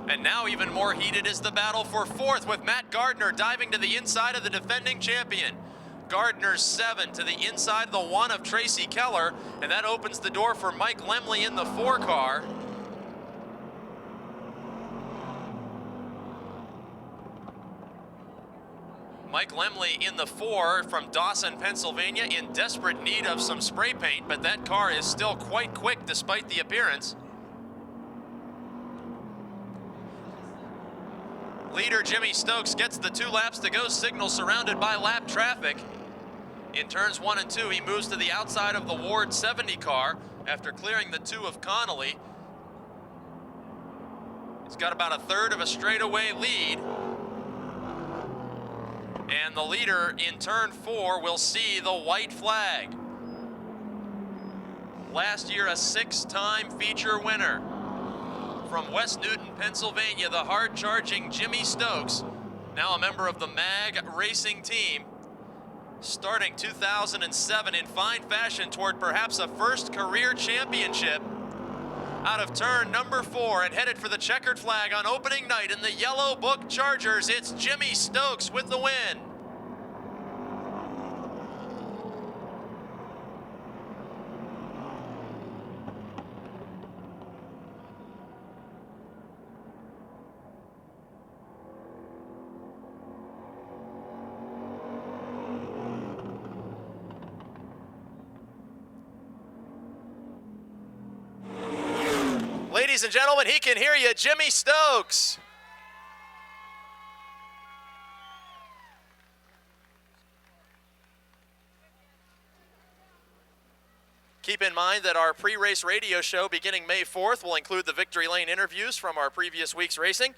And now even more heated is the battle for 4th, with Matt Gardner diving to the inside of the defending champion. Gardner's 7 to the inside of the 1 of Tracy Keller, and that opens the door for Mike Lemley in the 4 car. Mike Lemley in the 4 from Dawson, Pennsylvania, in desperate need of some spray paint, but that car is still quite quick despite the appearance. Leader Jimmy Stokes gets the 2 laps to go signal surrounded by lap traffic. In turns 1 and 2, he moves to the outside of the Ward 70 car after clearing the 2 of Connolly. He's got about a third of a straightaway lead. And the leader in turn 4 will see the white flag. Last year, a 6-time feature winner. From West Newton, Pennsylvania, the hard-charging Jimmy Stokes, now a member of the MAG racing team, starting 2007 in fine fashion toward perhaps a first career championship. Out of turn number 4 and headed for the checkered flag on opening night in the Yellow Book Chargers, it's Jimmy Stokes with the win. Ladies and gentlemen, he can hear you, Jimmy Stokes. Keep in mind that our pre-race radio show beginning May 4th will include the Victory Lane interviews from our previous week's racing.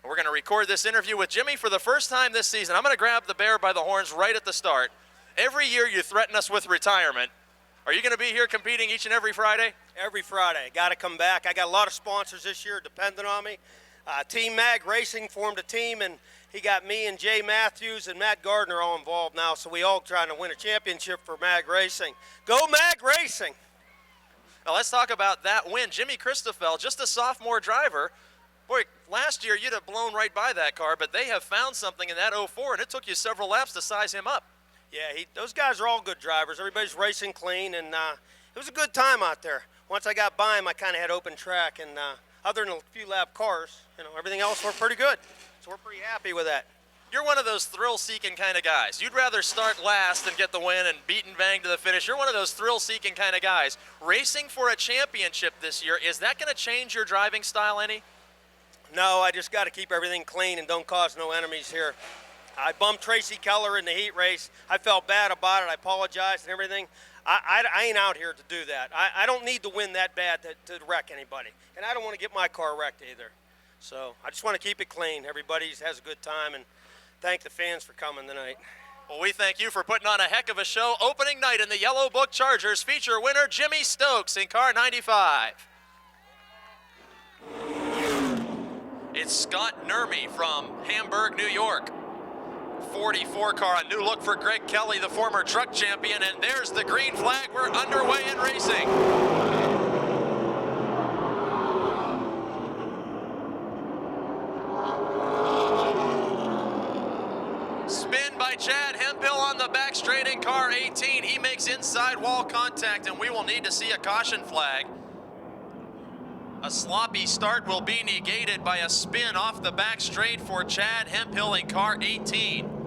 We're going to record this interview with Jimmy for the first time this season. I'm going to grab the bear by the horns right at the start. Every year you threaten us with retirement. Are you going to be here competing each and every Friday? Every Friday. Got to come back. I got a lot of sponsors this year depending on me. Team Mag Racing formed a team, and he got me and Jay Matthews and Matt Gardner all involved now, so we all trying to win a championship for Mag Racing. Go Mag Racing! Now let's talk about that win. Jimmy Christoffel, just a sophomore driver. Boy, last year you'd have blown right by that car, but they have found something in that 04, and it took you several laps to size him up. Yeah, those guys are all good drivers. Everybody's racing clean, and it was a good time out there. Once I got by him, I kind of had open track, and other than a few lap cars, everything else worked pretty good. So we're pretty happy with that. You're one of those thrill-seeking kind of guys. You'd rather start last and get the win and beat and bang to the finish. You're one of those thrill-seeking kind of guys. Racing for a championship this year, is that going to change your driving style any? No, I just got to keep everything clean and don't cause no enemies here. I bumped Tracy Keller in the heat race. I felt bad about it. I apologized and everything. I ain't out here to do that. I don't need to win that bad to wreck anybody. And I don't want to get my car wrecked either. So I just want to keep it clean. Everybody has a good time, and thank the fans for coming tonight. Well, we thank you for putting on a heck of a show. Opening night in the Yellow Book Chargers, feature winner Jimmy Stokes in car 95. It's Scott Nurmi from Hamburg, New York. 44 car, a new look for Greg Kelly, the former truck champion, and there's the green flag. We're underway in racing. Spin by Chad Hemphill on the back straight in car 18. He makes inside wall contact, and we will need to see a caution flag. A sloppy start will be negated by a spin off the back straight for Chad Hemphill in car 18.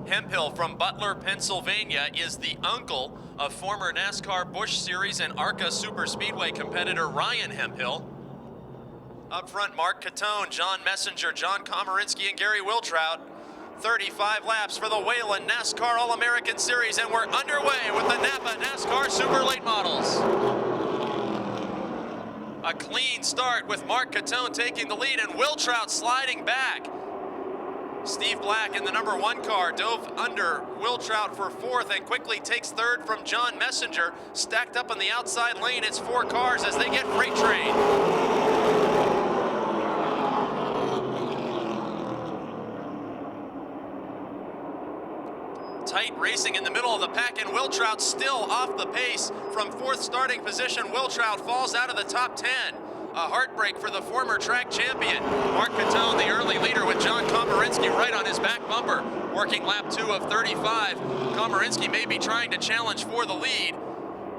Hemphill from Butler, Pennsylvania is the uncle of former NASCAR Busch Series and ARCA Super Speedway competitor Ryan Hemphill. Up front, Mark Catone, John Messenger, John Komorinsky, and Gary Wiltrout. 35 laps for the Whelen NASCAR All-American Series, and we're underway with the Napa NASCAR Super Late Models. A clean start with Mark Catone taking the lead and Will Trout sliding back. Steve Black in the number 1 car dove under Will Trout for 4th and quickly takes 3rd from John Messenger. Stacked up on the outside lane, it's 4 cars as they get freight train. Tight racing in the middle of the pack, and Will Trout still off the pace from 4th starting position. Will Trout falls out of the top 10. A heartbreak for the former track champion. Mark Catone, the early leader, with John Komorinsky right on his back bumper. Working lap 2 of 35. Komorinsky may be trying to challenge for the lead.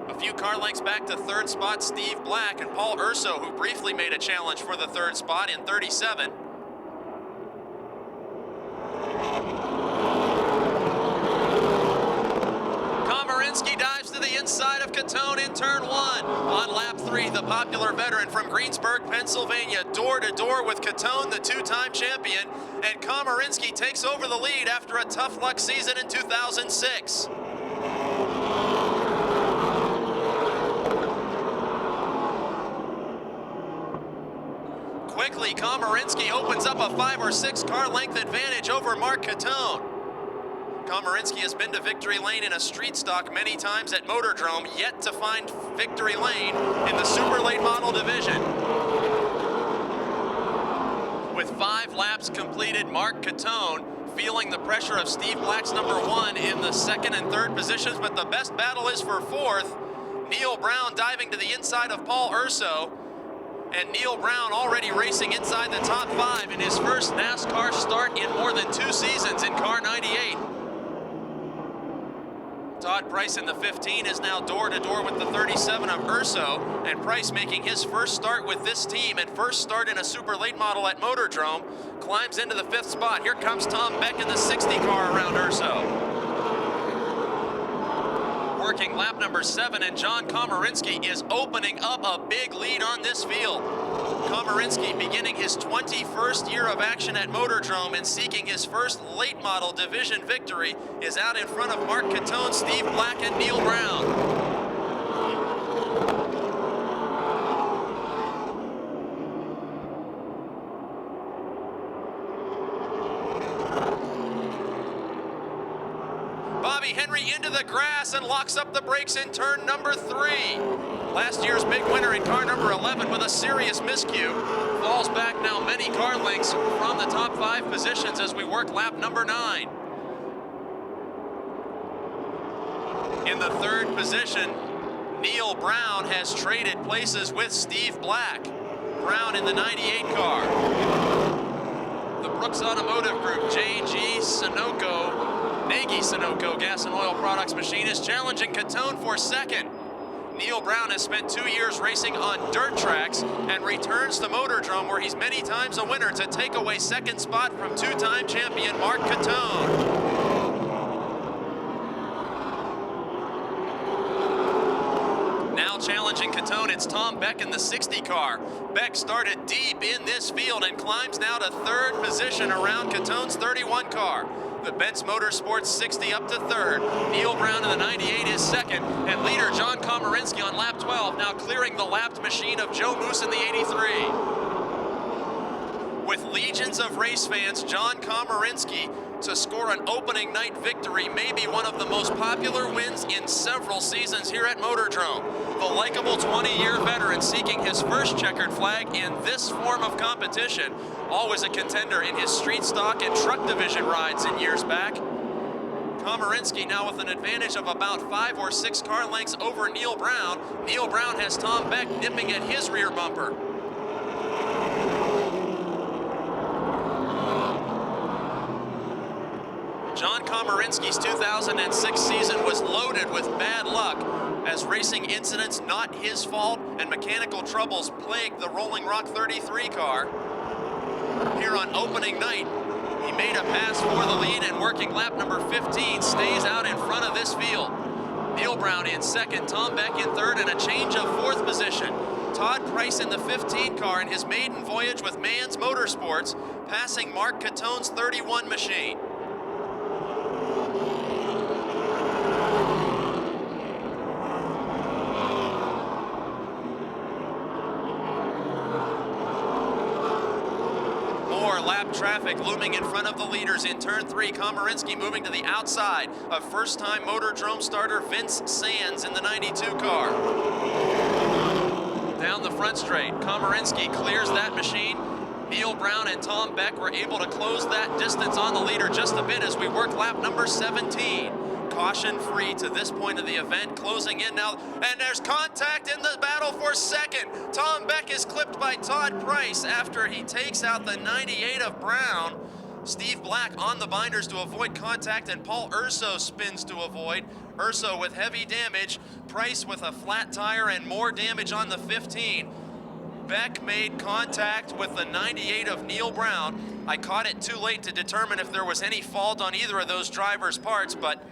A few car lengths back to 3rd spot, Steve Black and Paul Urso, who briefly made a challenge for the 3rd spot in 37. Komorinsky dives to the inside of Catone in turn 1. On lap 3, the popular veteran from Greensburg, Pennsylvania, door to door with Catone, the 2-time champion, and Komorinsky takes over the lead after a tough luck season in 2006. Quickly, Komorinsky opens up a 5 or 6 car length advantage over Mark Catone. Komorinsky has been to victory lane in a street stock many times at Motordrome, yet to find victory lane in the super late model division. With 5 laps completed, Mark Catone feeling the pressure of Steve Black's number 1 in the 2nd and 3rd positions, but the best battle is for 4th. Neil Brown diving to the inside of Paul Urso, and Neil Brown already racing inside the top 5 in his first NASCAR start in more than 2 seasons in car 98. Todd Price in the 15 is now door to door with the 37 of Urso, and Price making his first start with this team and first start in a super late model at Motordrome, climbs into the 5th spot. Here comes Tom Beck in the 60 car around Urso. Working lap number 7, and John Komorinsky is opening up a big lead on this field. Komorinsky beginning his 21st year of action at Motordrome and seeking his first late model division victory is out in front of Mark Catone, Steve Black, and Neil Brown. Bobby Henry into the grass and locks up the brakes in turn number 3. Last year's big winner in car number 11 with a serious miscue. Falls back now many car lengths from the top 5 positions as we work lap number 9. In the 3rd position, Neil Brown has traded places with Steve Black. Brown in the 98 car. The Brooks Automotive Group, J.G. Nagy Sunoco Gas and Oil Products machine is challenging Catone for 2nd. Neil Brown has spent 2 years racing on dirt tracks and returns to Motordrome, where he's many times a winner, to take away 2nd spot from 2-time champion Mark Catone. Now challenging Catone, it's Tom Beck in the 60 car. Beck started deep in this field and climbs now to 3rd position around Catone's 31 car. The Benz Motorsports 60 up to 3rd. Neil Brown in the 98 is 2nd, and leader John Komorinsky on lap 12, now clearing the lapped machine of Joe Moose in the 83. With legions of race fans, John Komorinsky to score an opening night victory, may be one of the most popular wins in several seasons here at Motordrome. The likable 20-year veteran seeking his first checkered flag in this form of competition, always a contender in his street stock and truck division rides in years back. Komorinsky now with an advantage of about 5 or 6 car lengths over Neil Brown. Neil Brown has Tom Beck nipping at his rear bumper. John Komorinsky's 2006 season was loaded with bad luck as racing incidents not his fault and mechanical troubles plagued the Rolling Rock 33 car. Here on opening night, he made a pass for the lead and working lap number 15 stays out in front of this field. Neil Brown in 2nd, Tom Beck in 3rd, and a change of 4th position. Todd Price in the 15 car in his maiden voyage with Mans Motorsports, passing Mark Catone's 31 machine. lap traffic looming in front of the leaders in turn 3. Komorinsky moving to the outside of first-time Motordrome starter Vince Sands in the 92 car. Down the front straight, Komorinsky clears that machine. Neil Brown and Tom Beck were able to close that distance on the leader just a bit as we work lap number 17. Caution free to this point of the event, closing in now, and there's contact in the battle for second. Tom Beck is clipped by Todd Price after he takes out the 98 of Brown. Steve Black on the binders to avoid contact, and Paul Urso spins to avoid. Urso with heavy damage, Price with a flat tire and more damage on the 15. Beck made contact with the 98 of Neil Brown. I caught it too late to determine if there was any fault on either of those drivers' parts, but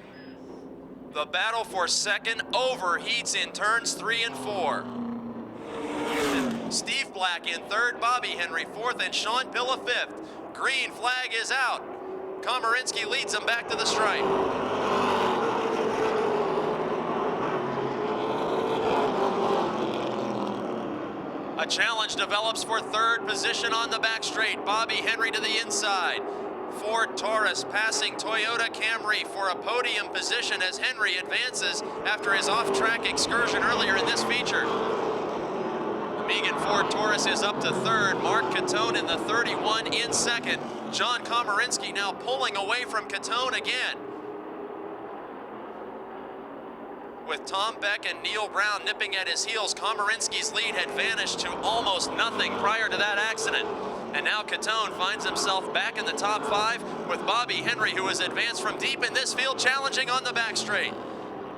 the battle for second overheats in turns 3 and 4. Steve Black in third, Bobby Henry fourth, and Sean Pilla fifth. Green flag is out. Komorinsky leads them back to the stripe. A challenge develops for third position on the back straight. Bobby Henry to the inside. Ford Taurus passing Toyota Camry for a podium position as Henry advances after his off-track excursion earlier in this feature. The Megan Ford Taurus is up to third. Mark Catone in the 31 in second. John Komorinsky now pulling away from Catone again, with Tom Beck and Neil Brown nipping at his heels. Komorinsky's lead had vanished to almost nothing prior to that accident. And now Catone finds himself back in the top 5 with Bobby Henry, who has advanced from deep in this field, challenging on the back straight.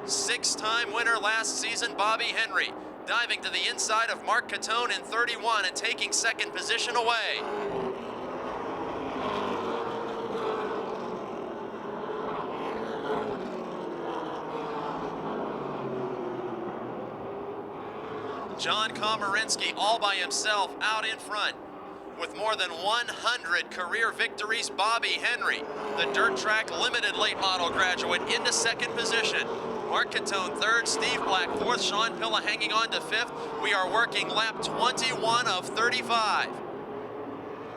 6-time winner last season, Bobby Henry, diving to the inside of Mark Catone in 31 and taking second position away. John Komorinsky all by himself out in front. With more than 100 career victories, Bobby Henry, the dirt track limited late model graduate, into second position. Mark Catone third, Steve Black fourth, Sean Pilla hanging on to fifth. We are working lap 21 of 35.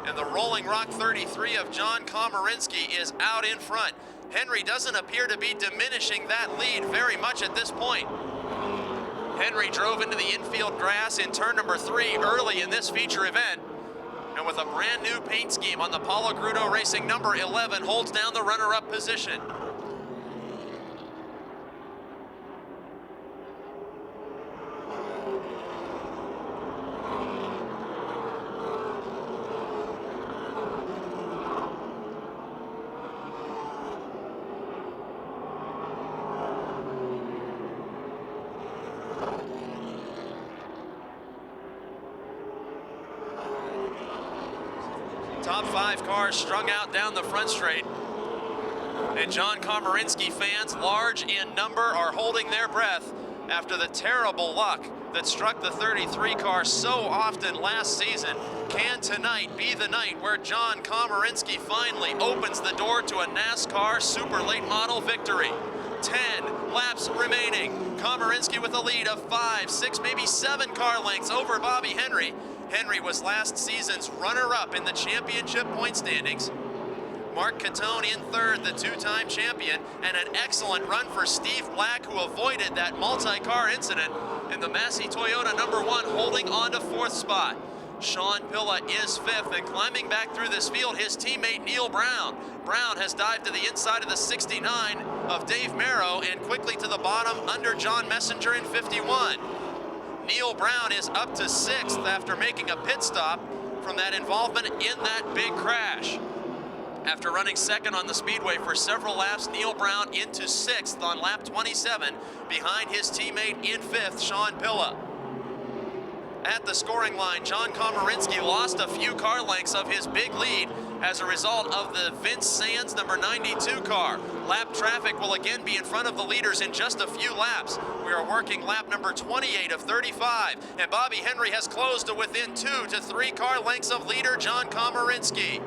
And the Rolling Rock 33 of John Komorinsky is out in front. Henry doesn't appear to be diminishing that lead very much at this point. Henry drove into the infield grass in turn number 3 early in this feature event, and with a brand new paint scheme on the Paulo Grudo Racing number 11, holds down the runner-up position. Top 5 cars strung out down the front straight. And John Komorinsky fans, large in number, are holding their breath after the terrible luck that struck the 33 car so often last season. Can tonight be the night where John Komorinsky finally opens the door to a NASCAR super late model victory? 10 laps remaining. Komorinsky with a lead of 5, 6, maybe 7 car lengths over Bobby Henry. Henry was last season's runner-up in the championship point standings. Mark Catone in third, the 2-time champion, and an excellent run for Steve Black, who avoided that multi-car incident, and the Massey Toyota number 1 holding on to 4th spot. Sean Pilla is 5th, and climbing back through this field, his teammate Neil Brown. Brown has dived to the inside of the 69 of Dave Merrow and quickly to the bottom under John Messenger in 51. Neil Brown is up to 6th after making a pit stop from that involvement in that big crash. After running second on the speedway for several laps, Neil Brown into 6th on lap 27 behind his teammate in 5th, Sean Pilla. At the scoring line, John Komorinsky lost a few car lengths of his big lead as a result of the Vince Sands number 92 car. Lap traffic will again be in front of the leaders in just a few laps. We are working lap number 28 of 35, and Bobby Henry has closed to within 2 to 3 car lengths of leader John Komorinsky.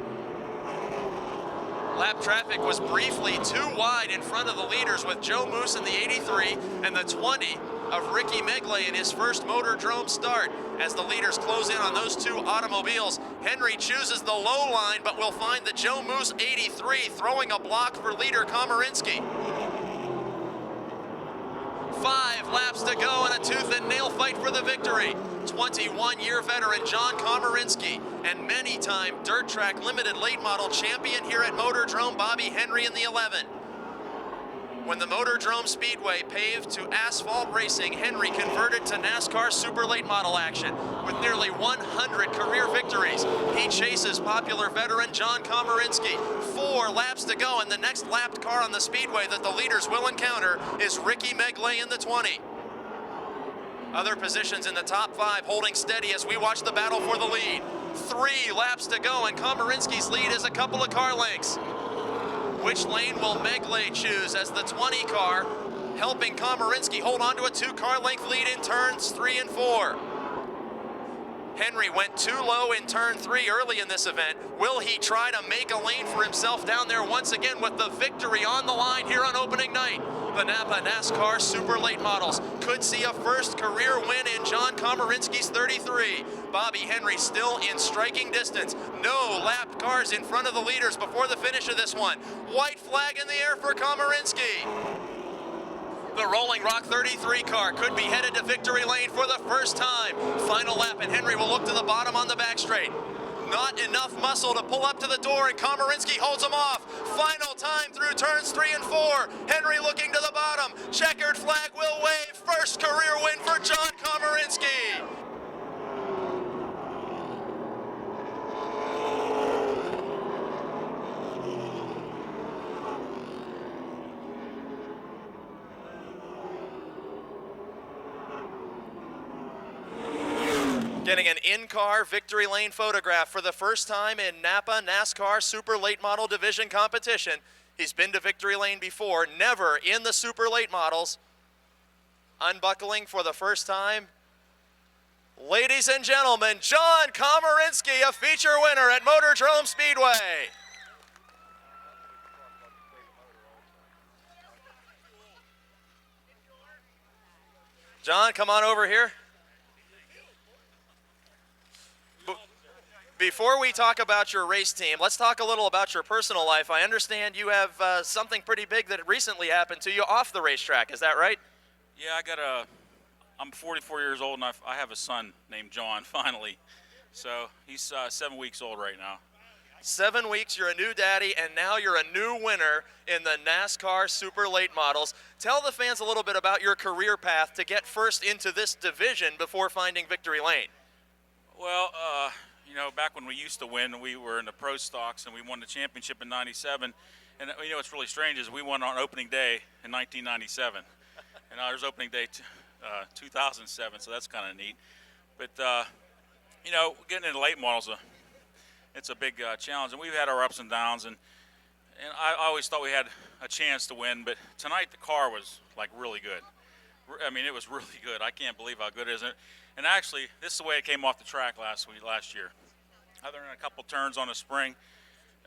Lap traffic was briefly too wide in front of the leaders, with Joe Moose in the 83 and the 20 of Ricky Megley in his first Motordrome start. As the leaders close in on those two automobiles, Henry chooses the low line, but will find the Joe Moose 83 throwing a block for leader Komorinsky. 5 laps to go and a tooth and nail fight for the victory. 21-year veteran John Komorinsky and many-time dirt track limited late model champion here at Motordrome, Bobby Henry in the 11. When the Motordrome Speedway paved to asphalt racing, Henry converted to NASCAR super late model action. With nearly 100 career victories, he chases popular veteran John Komorinsky. 4 laps to go, and the next lapped car on the Speedway that the leaders will encounter is Ricky Megley in the 20. Other positions in the top 5 holding steady as we watch the battle for the lead. 3 laps to go, and Komorinsky's lead is a couple of car lengths. Which lane will Megley choose as the 20 car helping Komorinsky hold on to a 2-car length lead in turns 3 and 4? Henry went too low in turn 3 early in this event. Will he try to make a lane for himself down there once again with the victory on the line here on opening night? The Napa NASCAR Super Late Models could see a first career win in John Komorinsky's 33. Bobby Henry still in striking distance. No lapped cars in front of the leaders before the finish of this one. White flag in the air for Komorinsky. The Rolling Rock 33 car could be headed to victory lane for the first time. Final lap, and Henry will look to the bottom on the back straight. Not enough muscle to pull up to the door, and Komorinsky holds him off. Final time through turns 3 and 4. Henry looking to the bottom. Checkered flag will wave. First career win for John Komorinsky. Getting an in-car victory lane photograph for the first time in Napa NASCAR Super Late Model Division competition. He's been to victory lane before, never in the Super Late Models. Unbuckling for the first time. Ladies and gentlemen, John Komorinsky, a feature winner at Motordrome Speedway. John, come on over here. Before we talk about your race team, let's talk a little about your personal life. I understand you have something pretty big that recently happened to you off the racetrack. Is that right? Yeah, I'm 44 years old, and I have a son named John, finally. So he's 7 weeks old right now. 7 weeks, you're a new daddy, and now you're a new winner in the NASCAR Super Late Models. Tell the fans a little bit about your career path to get first into this division before finding victory lane. Well, you know, back when we used to win, we were in the pro stocks, and we won the championship in '97. And you know what's really strange is we won on opening day in 1997, and ours opening day 2007. So that's kind of neat. But you know, getting into late models, it's a big challenge, and we've had our ups and downs. And I always thought we had a chance to win, but tonight the car was like really good. I mean, it was really good. I can't believe how good it is. And actually, this is the way it came off the track last year. Other than a couple turns on the spring,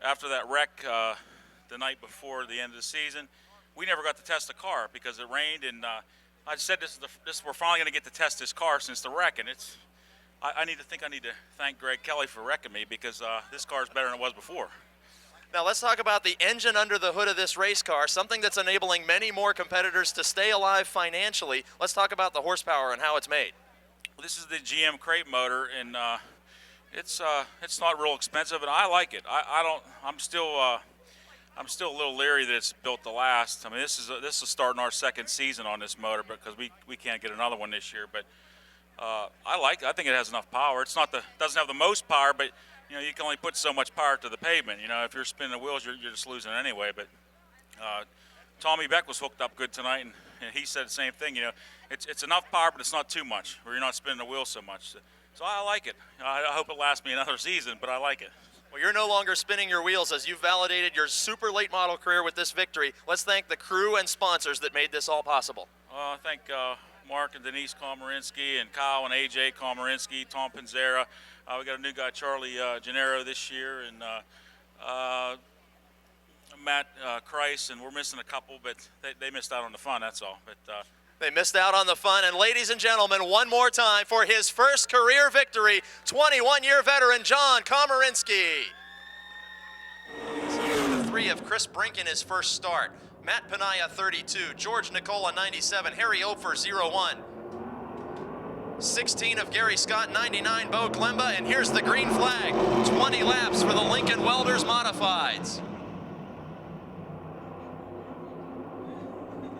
after that wreck the night before the end of the season, we never got to test the car because it rained. And I said, we're finally going to get to test this car since the wreck. And I need to thank Greg Kelly for wrecking me because this car is better than it was before. Now let's talk about the engine under the hood of this race car, something that's enabling many more competitors to stay alive financially. Let's talk about the horsepower and how it's made. Well, this is the GM crate motor, and it's not real expensive, and I like it. I'm still a little leery that it's built to last. I mean, this is starting our second season on this motor because we can't get another one this year. But I like it. I think it has enough power. Doesn't have the most power, but you know, you can only put so much power to the pavement. You know, if you're spinning the wheels, you're just losing anyway. But Tommy Beck was hooked up good tonight, and he said the same thing. You know, it's enough power, but it's not too much, where you're not spinning the wheels so much. So I like it. I hope it lasts me another season, but I like it. Well, you're no longer spinning your wheels as you've validated your super late model career with this victory. Let's thank the crew and sponsors that made this all possible. I thank Mark and Denise Komorinsky and Kyle and AJ Komorinsky, Tom Panzera. We got a new guy, Charlie Gennaro, this year, and Matt Kreis, and we're missing a couple, but they missed out on the fun, that's all. But They missed out on the fun. And ladies and gentlemen, one more time for his first career victory, 21-year veteran John Komorinsky. The 3 of Chris Brink in his first start. Matt Panaya, 32. George Nicola, 97. Harry Ofer, 01. 16 of Gary Scott, 99. Bo Glemba. And here's the green flag. 20 laps for the Lincoln Welders Modifieds.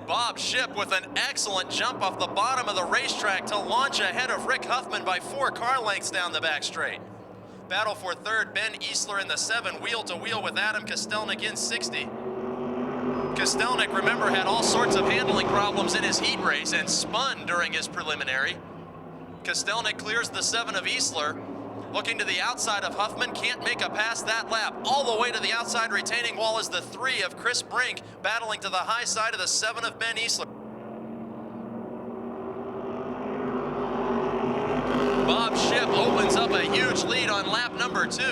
Bob Shipp with an excellent jump off the bottom of the racetrack to launch ahead of Rick Huffman by 4 car lengths down the back straight. Battle for third, Ben Easler in the 7, wheel to wheel with Adam Castelnik in 60. Castelnik, remember, had all sorts of handling problems in his heat race and spun during his preliminary. Castelnik clears the 7 of Easler. Looking to the outside of Huffman, can't make a pass that lap. All the way to the outside retaining wall is the 3 of Chris Brink, battling to the high side of the 7 of Ben Easler. Bob Shipp opens up a huge lead on lap number 2.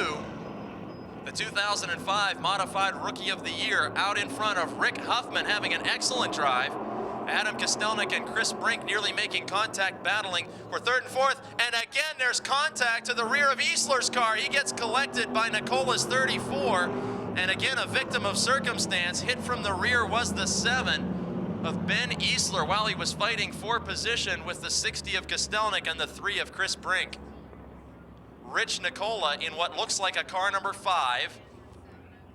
The 2005 Modified Rookie of the Year out in front of Rick Huffman, having an excellent drive. Adam Castelnik and Chris Brink nearly making contact, battling for third and fourth. And again, there's contact to the rear of Easler's car. He gets collected by Nicola's 34. And again, a victim of circumstance. Hit from the rear was the 7 of Ben Easler while he was fighting for position with the 60 of Castelnik and the 3 of Chris Brink. Rich Nicola in what looks like a car number 5.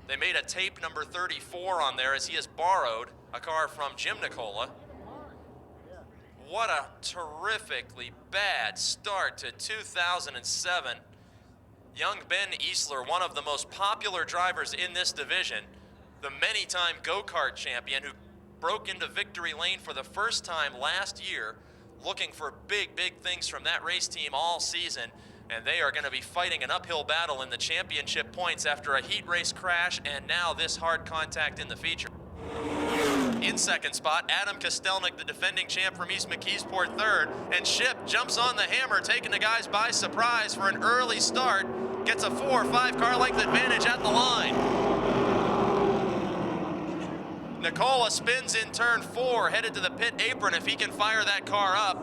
They made a tape number 34 on there as he has borrowed a car from Jim Nicola. What a terrifically bad start to 2007. Young Ben Easler, one of the most popular drivers in this division, the many-time go-kart champion who broke into victory lane for the first time last year, looking for big things from that race team all season. And they are going to be fighting an uphill battle in the championship points after a heat race crash and now this hard contact in the feature. In second spot, Adam Castelnik, the defending champ from East McKeesport, third. And Shipp jumps on the hammer, taking the guys by surprise for an early start. Gets a 4 or 5 car length advantage at the line. Nicola spins in turn 4, headed to the pit apron. If he can fire that car up,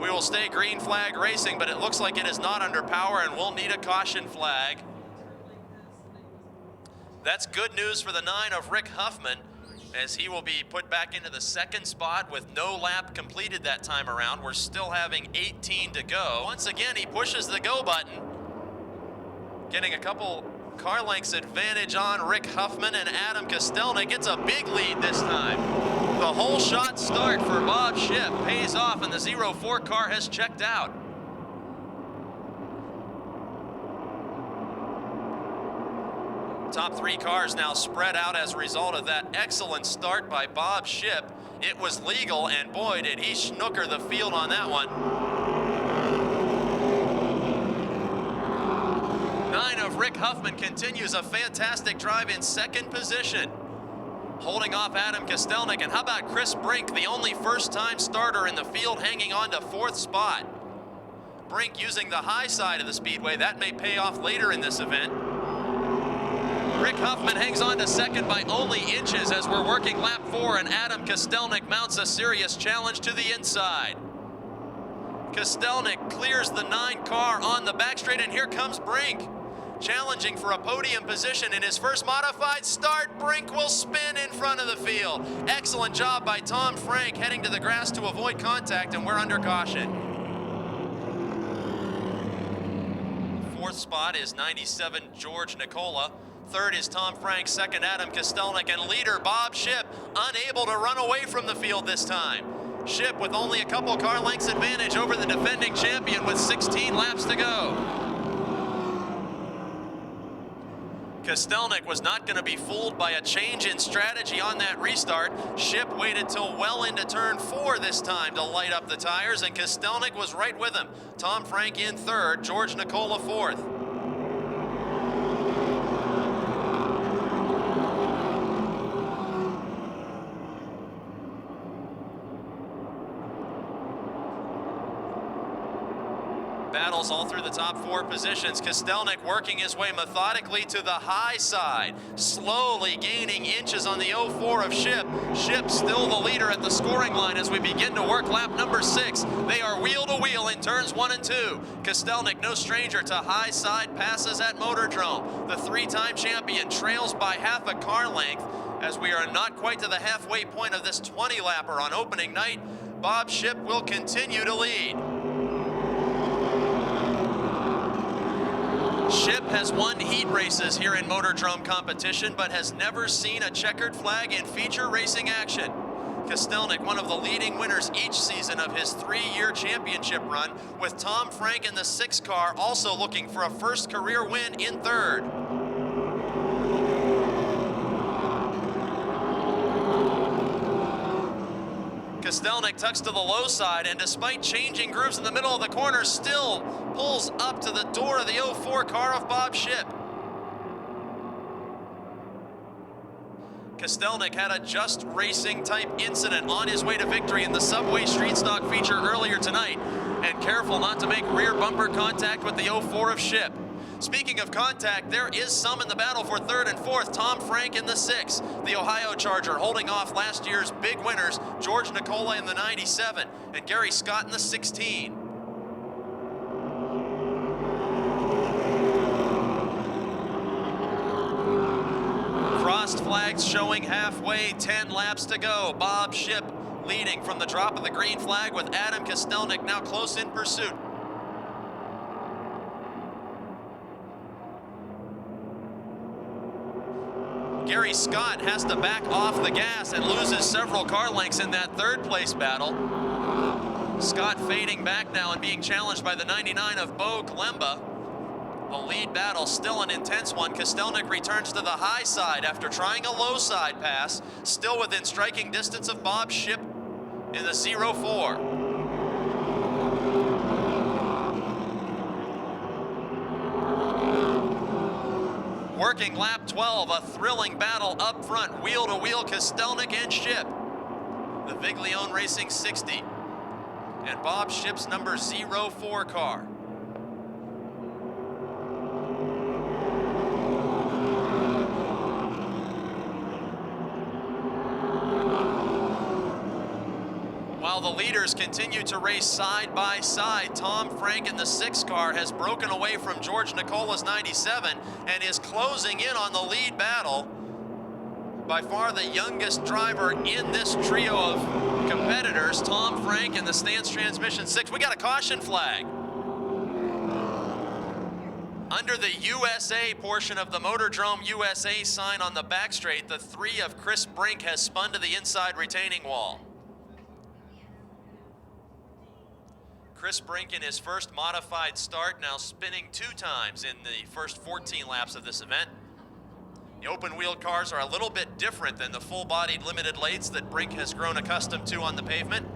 we will stay green flag racing, but it looks like it is not under power and we'll need a caution flag. That's good news for the 9 of Rick Huffman, as he will be put back into the second spot with no lap completed that time around. We're still having 18 to go. Once again, he pushes the go button, getting a couple car lengths advantage on Rick Huffman, and Adam Castelnik gets a big lead this time. The whole shot start for Bob Shipp pays off, and the 04 car has checked out. Top 3 cars now spread out as a result of that excellent start by Bob Shipp. It was legal, and boy, did he snooker the field on that one. 9 of Rick Huffman continues a fantastic drive in second position, holding off Adam Castelnik. And how about Chris Brink, the only first-time starter in the field, hanging on to 4th spot. Brink using the high side of the speedway. That may pay off later in this event. Rick Huffman hangs on to second by only inches as we're working lap 4, and Adam Castelnik mounts a serious challenge to the inside. Castelnik clears the 9 car on the back straight, and here comes Brink, challenging for a podium position in his first modified start. Brink will spin in front of the field. Excellent job by Tom Frank, heading to the grass to avoid contact, and we're under caution. 4th spot is 97 George Nicola. 3rd is Tom Frank, 2nd Adam Castelnik, and leader Bob Shipp unable to run away from the field this time. Shipp with only a couple car lengths advantage over the defending champion with 16 laps to go. Castelnik was not going to be fooled by a change in strategy on that restart. Shipp waited till well into turn 4 this time to light up the tires, and Castelnik was right with him. Tom Frank in 3rd, George Nicola 4th. Battles all through the top 4 positions. Castelnik working his way methodically to the high side, slowly gaining inches on the 04 of Ship. Ship still the leader at the scoring line as we begin to work lap number 6. They are wheel to wheel in turns 1 and 2. Castelnik, no stranger to high side passes at Motordrome. The 3-time champion trails by half a car length as we are not quite to the halfway point of this 20-lapper on opening night. Bob Ship will continue to lead. Ship has won heat races here in Motordrome competition, but has never seen a checkered flag in feature racing action. Castelnik, one of the leading winners each season of his 3-year championship run, with Tom Frank in the 6 car also looking for a first career win in 3rd. Castelnik tucks to the low side, and despite changing grooves in the middle of the corner, still pulls up to the door of the 04 car of Bob Ship. Castelnik had a just racing type incident on his way to victory in the Subway Street Stock feature earlier tonight, and careful not to make rear bumper contact with the 04 of Ship. Speaking of contact, there is some in the battle for 3rd and 4th. Tom Frank in the 6, the Ohio Charger, holding off last year's big winners, George Nicola in the 97 and Gary Scott in the 16. Crossed flags showing halfway, 10 laps to go. Bob Ship leading from the drop of the green flag, with Adam Castelnik now close in pursuit. Gary Scott has to back off the gas and loses several car lengths in that 3rd place battle. Scott fading back now and being challenged by the 99 of Bo Klemba. The lead battle still an intense one. Castelnik returns to the high side after trying a low side pass, still within striking distance of Bob Ship in the 04. Working lap 12, a thrilling battle up front, wheel to wheel, Castelnik and Ship. The Viglione Racing 60 and Bob Ship's number 04 car. While the leaders continue to race side by side, Tom Frank in the 6 car has broken away from George Nicola's 97 and is closing in on the lead battle. By far the youngest driver in this trio of competitors, Tom Frank in the Stance Transmission 6. We got a caution flag. Under the USA portion of the Motordrome USA sign on the back straight, the 3 of Chris Brink has spun to the inside retaining wall. Chris Brink in his first modified start, now spinning 2 times in the first 14 laps of this event. The open-wheeled cars are a little bit different than the full-bodied limited lates that Brink has grown accustomed to on the pavement.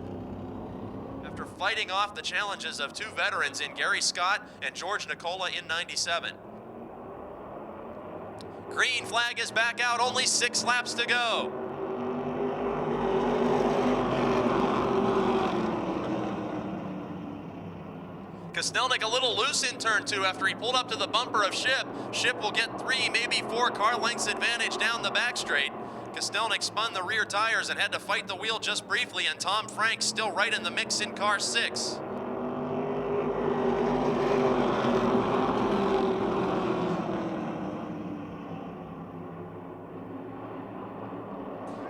After fighting off the challenges of 2 veterans in Gary Scott and George Nicola in 97. Green flag is back out, only 6 laps to go. Castelnik a little loose in turn 2 after he pulled up to the bumper of Ship. Ship will get 3, maybe 4 car lengths advantage down the back straight. Castelnik spun the rear tires and had to fight the wheel just briefly, and Tom Frank still right in the mix in car 6.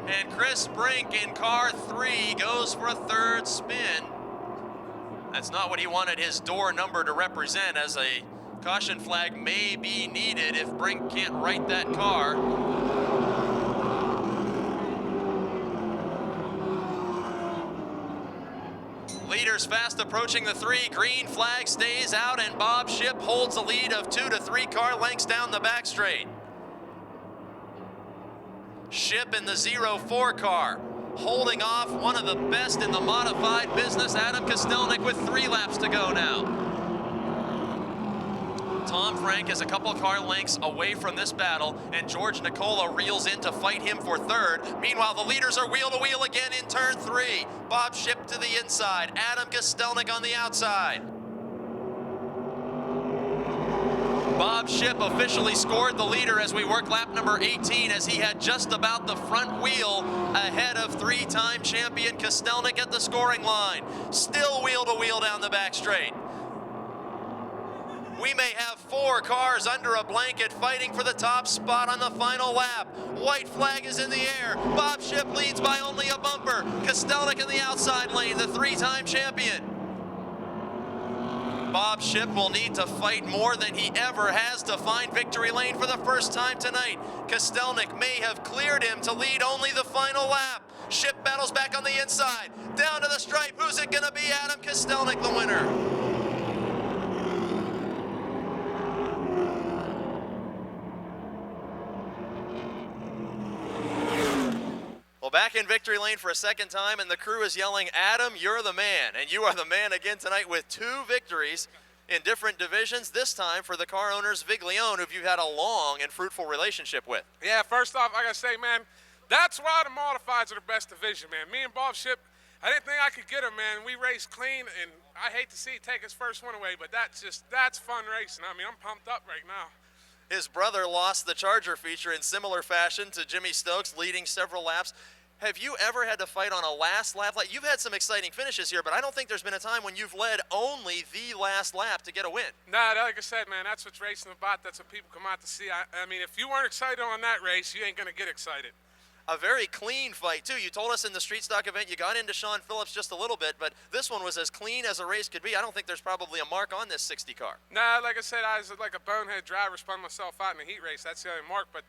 And Chris Brink in car 3 goes for a 3rd spin. That's not what he wanted his door number to represent, as a caution flag may be needed if Brink can't right that car. Leaders fast approaching the 3. Green flag stays out, and Bob Ship holds a lead of 2 to 3 car lengths down the back straight. Ship in the 04 car, holding off one of the best in the modified business, Adam Castelnik, with 3 laps to go now. Tom Frank is a couple car lengths away from this battle, and George Nicola reels in to fight him for 3rd. Meanwhile, the leaders are wheel to wheel again in turn 3. Bob Ship to the inside, Adam Castelnik on the outside. Bob Shipp officially scored the leader as we work lap number 18, as he had just about the front wheel ahead of three-time champion Castelnik at the scoring line. Still wheel to wheel down the back straight. We may have 4 cars under a blanket fighting for the top spot on the final lap. White flag is in the air. Bob Shipp leads by only a bumper. Castelnik in the outside lane, the three-time champion. Bob Shipp will need to fight more than he ever has to find victory lane for the first time tonight. Castelnik may have cleared him to lead only the final lap. Shipp battles back on the inside. Down to the stripe. Who's it going to be? Adam Castelnik, the winner. Well, back in victory lane for a second time, and the crew is yelling, Adam, you're the man. And you are the man again tonight with 2 victories in different divisions, this time for the car owners Viglione, who you've had a long and fruitful relationship with. Yeah, first off, I got to say, man, that's why the modifieds are the best division, man. Me and Bob Shipp, I didn't think I could get him, man. We raced clean, and I hate to see he take his first one away, but that's fun racing. I mean, I'm pumped up right now. His brother lost the Charger feature in similar fashion to Jimmy Stokes, leading several laps. Have you ever had to fight on a last lap? Like, you've had some exciting finishes here, but I don't think there's been a time when you've led only the last lap to get a win. Nah, like I said, man, that's what's racing about. That's what people come out to see. I mean, if you weren't excited on that race, you ain't going to get excited. A very clean fight, too. You told us in the street stock event you got into Sean Phillips just a little bit, but this one was as clean as a race could be. I don't think there's probably a mark on this 60 car. Nah, like I said, I was like a bonehead driver, spun myself out in a heat race. That's the only mark. But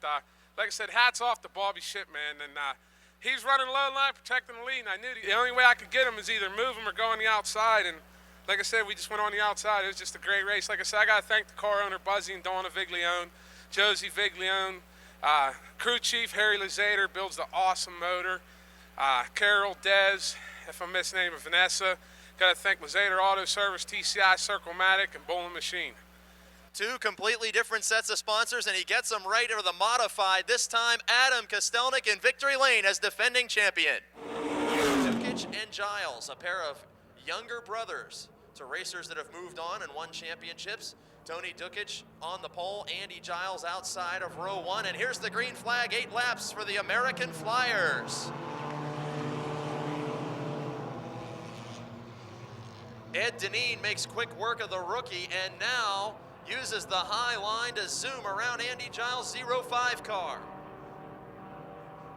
like I said, hats off to Bobby Shipp, man. And he's running low line, protecting the lead. And I knew the only way I could get him is either move him or go on the outside. And like I said, we just went on the outside. It was just a great race. Like I said, I got to thank the car owner, Buzzy and Donna Viglione, Josie Viglione. Crew chief Harry Lazader builds the awesome motor. Carol, Dez, if I'm misnaming Vanessa. Got to thank Lazader Auto Service, TCI, Circlematic, and Bowling Machine. 2 completely different sets of sponsors, and he gets them right over the modified. This time, Adam Castelnik in victory lane as defending champion. Dukic and Giles, a pair of younger brothers to racers that have moved on and won championships. Tony Dukic on the pole, Andy Giles outside of row 1, and here's the green flag, 8 laps for the American Flyers. Ed Deneen makes quick work of the rookie and now uses the high line to zoom around Andy Giles' 05 car.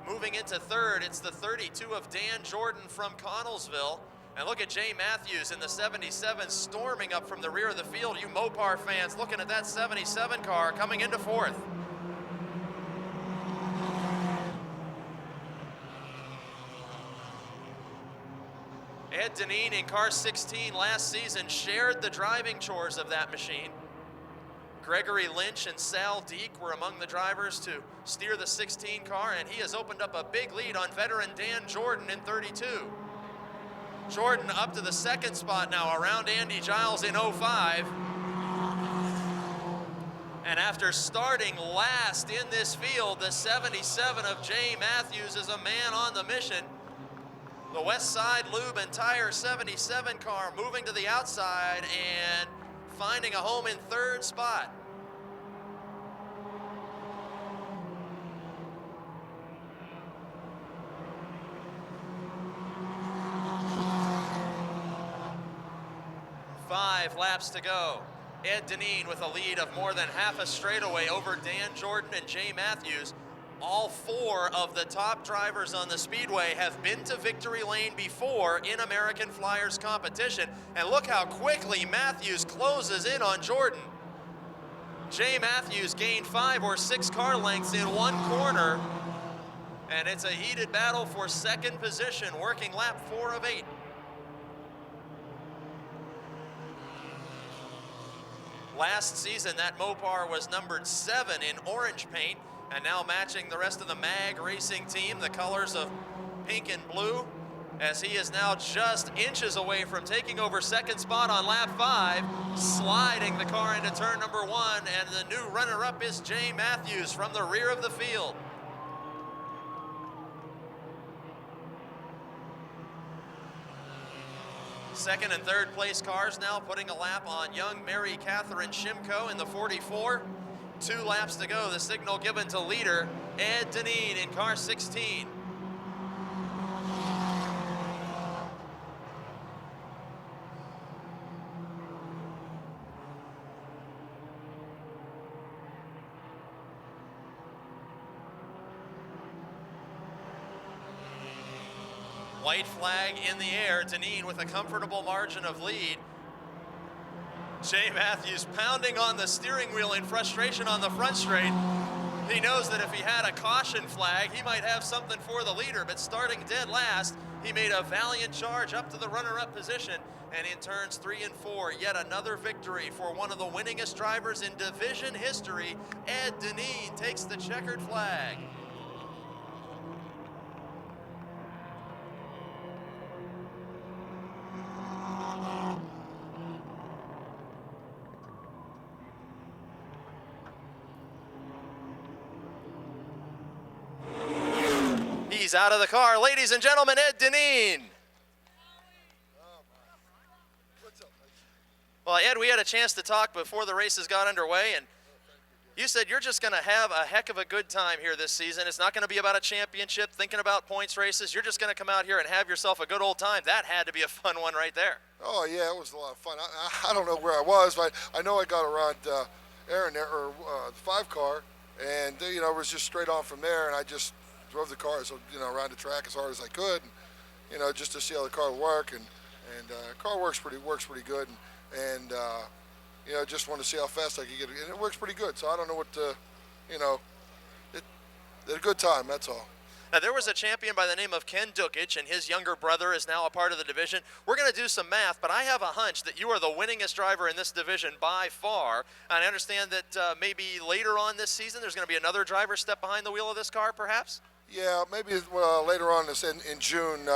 Moving into third, it's the 32 of Dan Jordan from Connellsville. And look at Jay Matthews in the 77 storming up from the rear of the field. You Mopar fans looking at that 77 car coming into fourth. Ed Deneen in car 16 last season shared the driving chores of that machine. Gregory Lynch and Sal Deek were among the drivers to steer the 16 car, and he has opened up a big lead on veteran Dan Jordan in 32. Jordan up to the second spot now around Andy Giles in 05. And after starting last in this field, the 77 of Jay Matthews is a man on the mission. The West Side Lube and Tire 77 car moving to the outside and finding a home in third spot. Five laps to go. Ed Deneen with a lead of more than half a straightaway over Dan Jordan and Jay Matthews. All 4 of the top drivers on the Speedway have been to victory lane before in American Flyers competition. And look how quickly Matthews closes in on Jordan. Jay Matthews gained 5 or 6 car lengths in one corner. And it's a heated battle for second position, working lap 4 of 8. Last season, that Mopar was numbered 7 in orange paint, and now matching the rest of the MAG racing team, the colors of pink and blue, as he is now just inches away from taking over second spot on lap 5, sliding the car into turn number 1, and the new runner-up is Jay Matthews from the rear of the field. Second and third place cars now putting a lap on young Mary Catherine Shimko in the 44. 2 laps to go. The signal given to leader Ed Deneen in car 16. White flag in the air. Deneen with a comfortable margin of lead. Jay Matthews pounding on the steering wheel in frustration on the front straight. He knows that if he had a caution flag, he might have something for the leader, but starting dead last, he made a valiant charge up to the runner-up position, and in turns 3 and 4, yet another victory for one of the winningest drivers in division history. Ed Deneen takes the checkered flag. He's out of the car. Ladies and gentlemen, Ed Deneen. Well, Ed, we had a chance to talk before the races got underway, and you said you're just going to have a heck of a good time here this season. It's not going to be about a championship, thinking about points races. You're just going to come out here and have yourself a good old time. That had to be a fun one right there. Oh, yeah, it was a lot of fun. I don't know where I was, but I know I got around Aaron there, or the 5 car, and, you know, it was just straight on from there, and I just drove the car, so, you know, around the track as hard as I could, and, you know, just to see how the car would work, and car works pretty good, and you know, just want to see how fast I could get it, and it works pretty good. So I don't know what to, you know, it had a good time. That's all. Now, there was a champion by the name of Ken Dukic, and his younger brother is now a part of the division. We're going to do some math, but I have a hunch that you are the winningest driver in this division by far. And I understand that maybe later on this season, there's going to be another driver step behind the wheel of this car, perhaps? Yeah, maybe later on in June,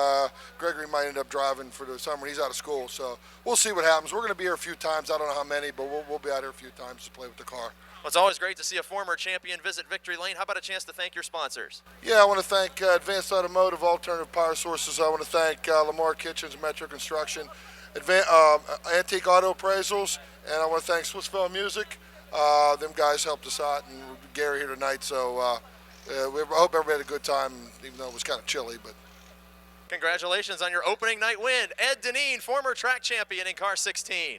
Gregory might end up driving for the summer. He's out of school, so we'll see what happens. We're going to be here a few times. I don't know how many, but we'll be out here a few times to play with the car. Well, it's always great to see a former champion visit victory lane. How about a chance to thank your sponsors? Yeah, I want to thank Advanced Automotive Alternative Power Sources. I want to thank Lamar Kitchens, Metro Construction, Antique Auto Appraisals, and I want to thank Swissville Music. Them guys helped us out, and Gary here tonight, so I hope everybody had a good time, even though it was kind of chilly. But congratulations on your opening night win. Ed Deneen, former track champion in car 16.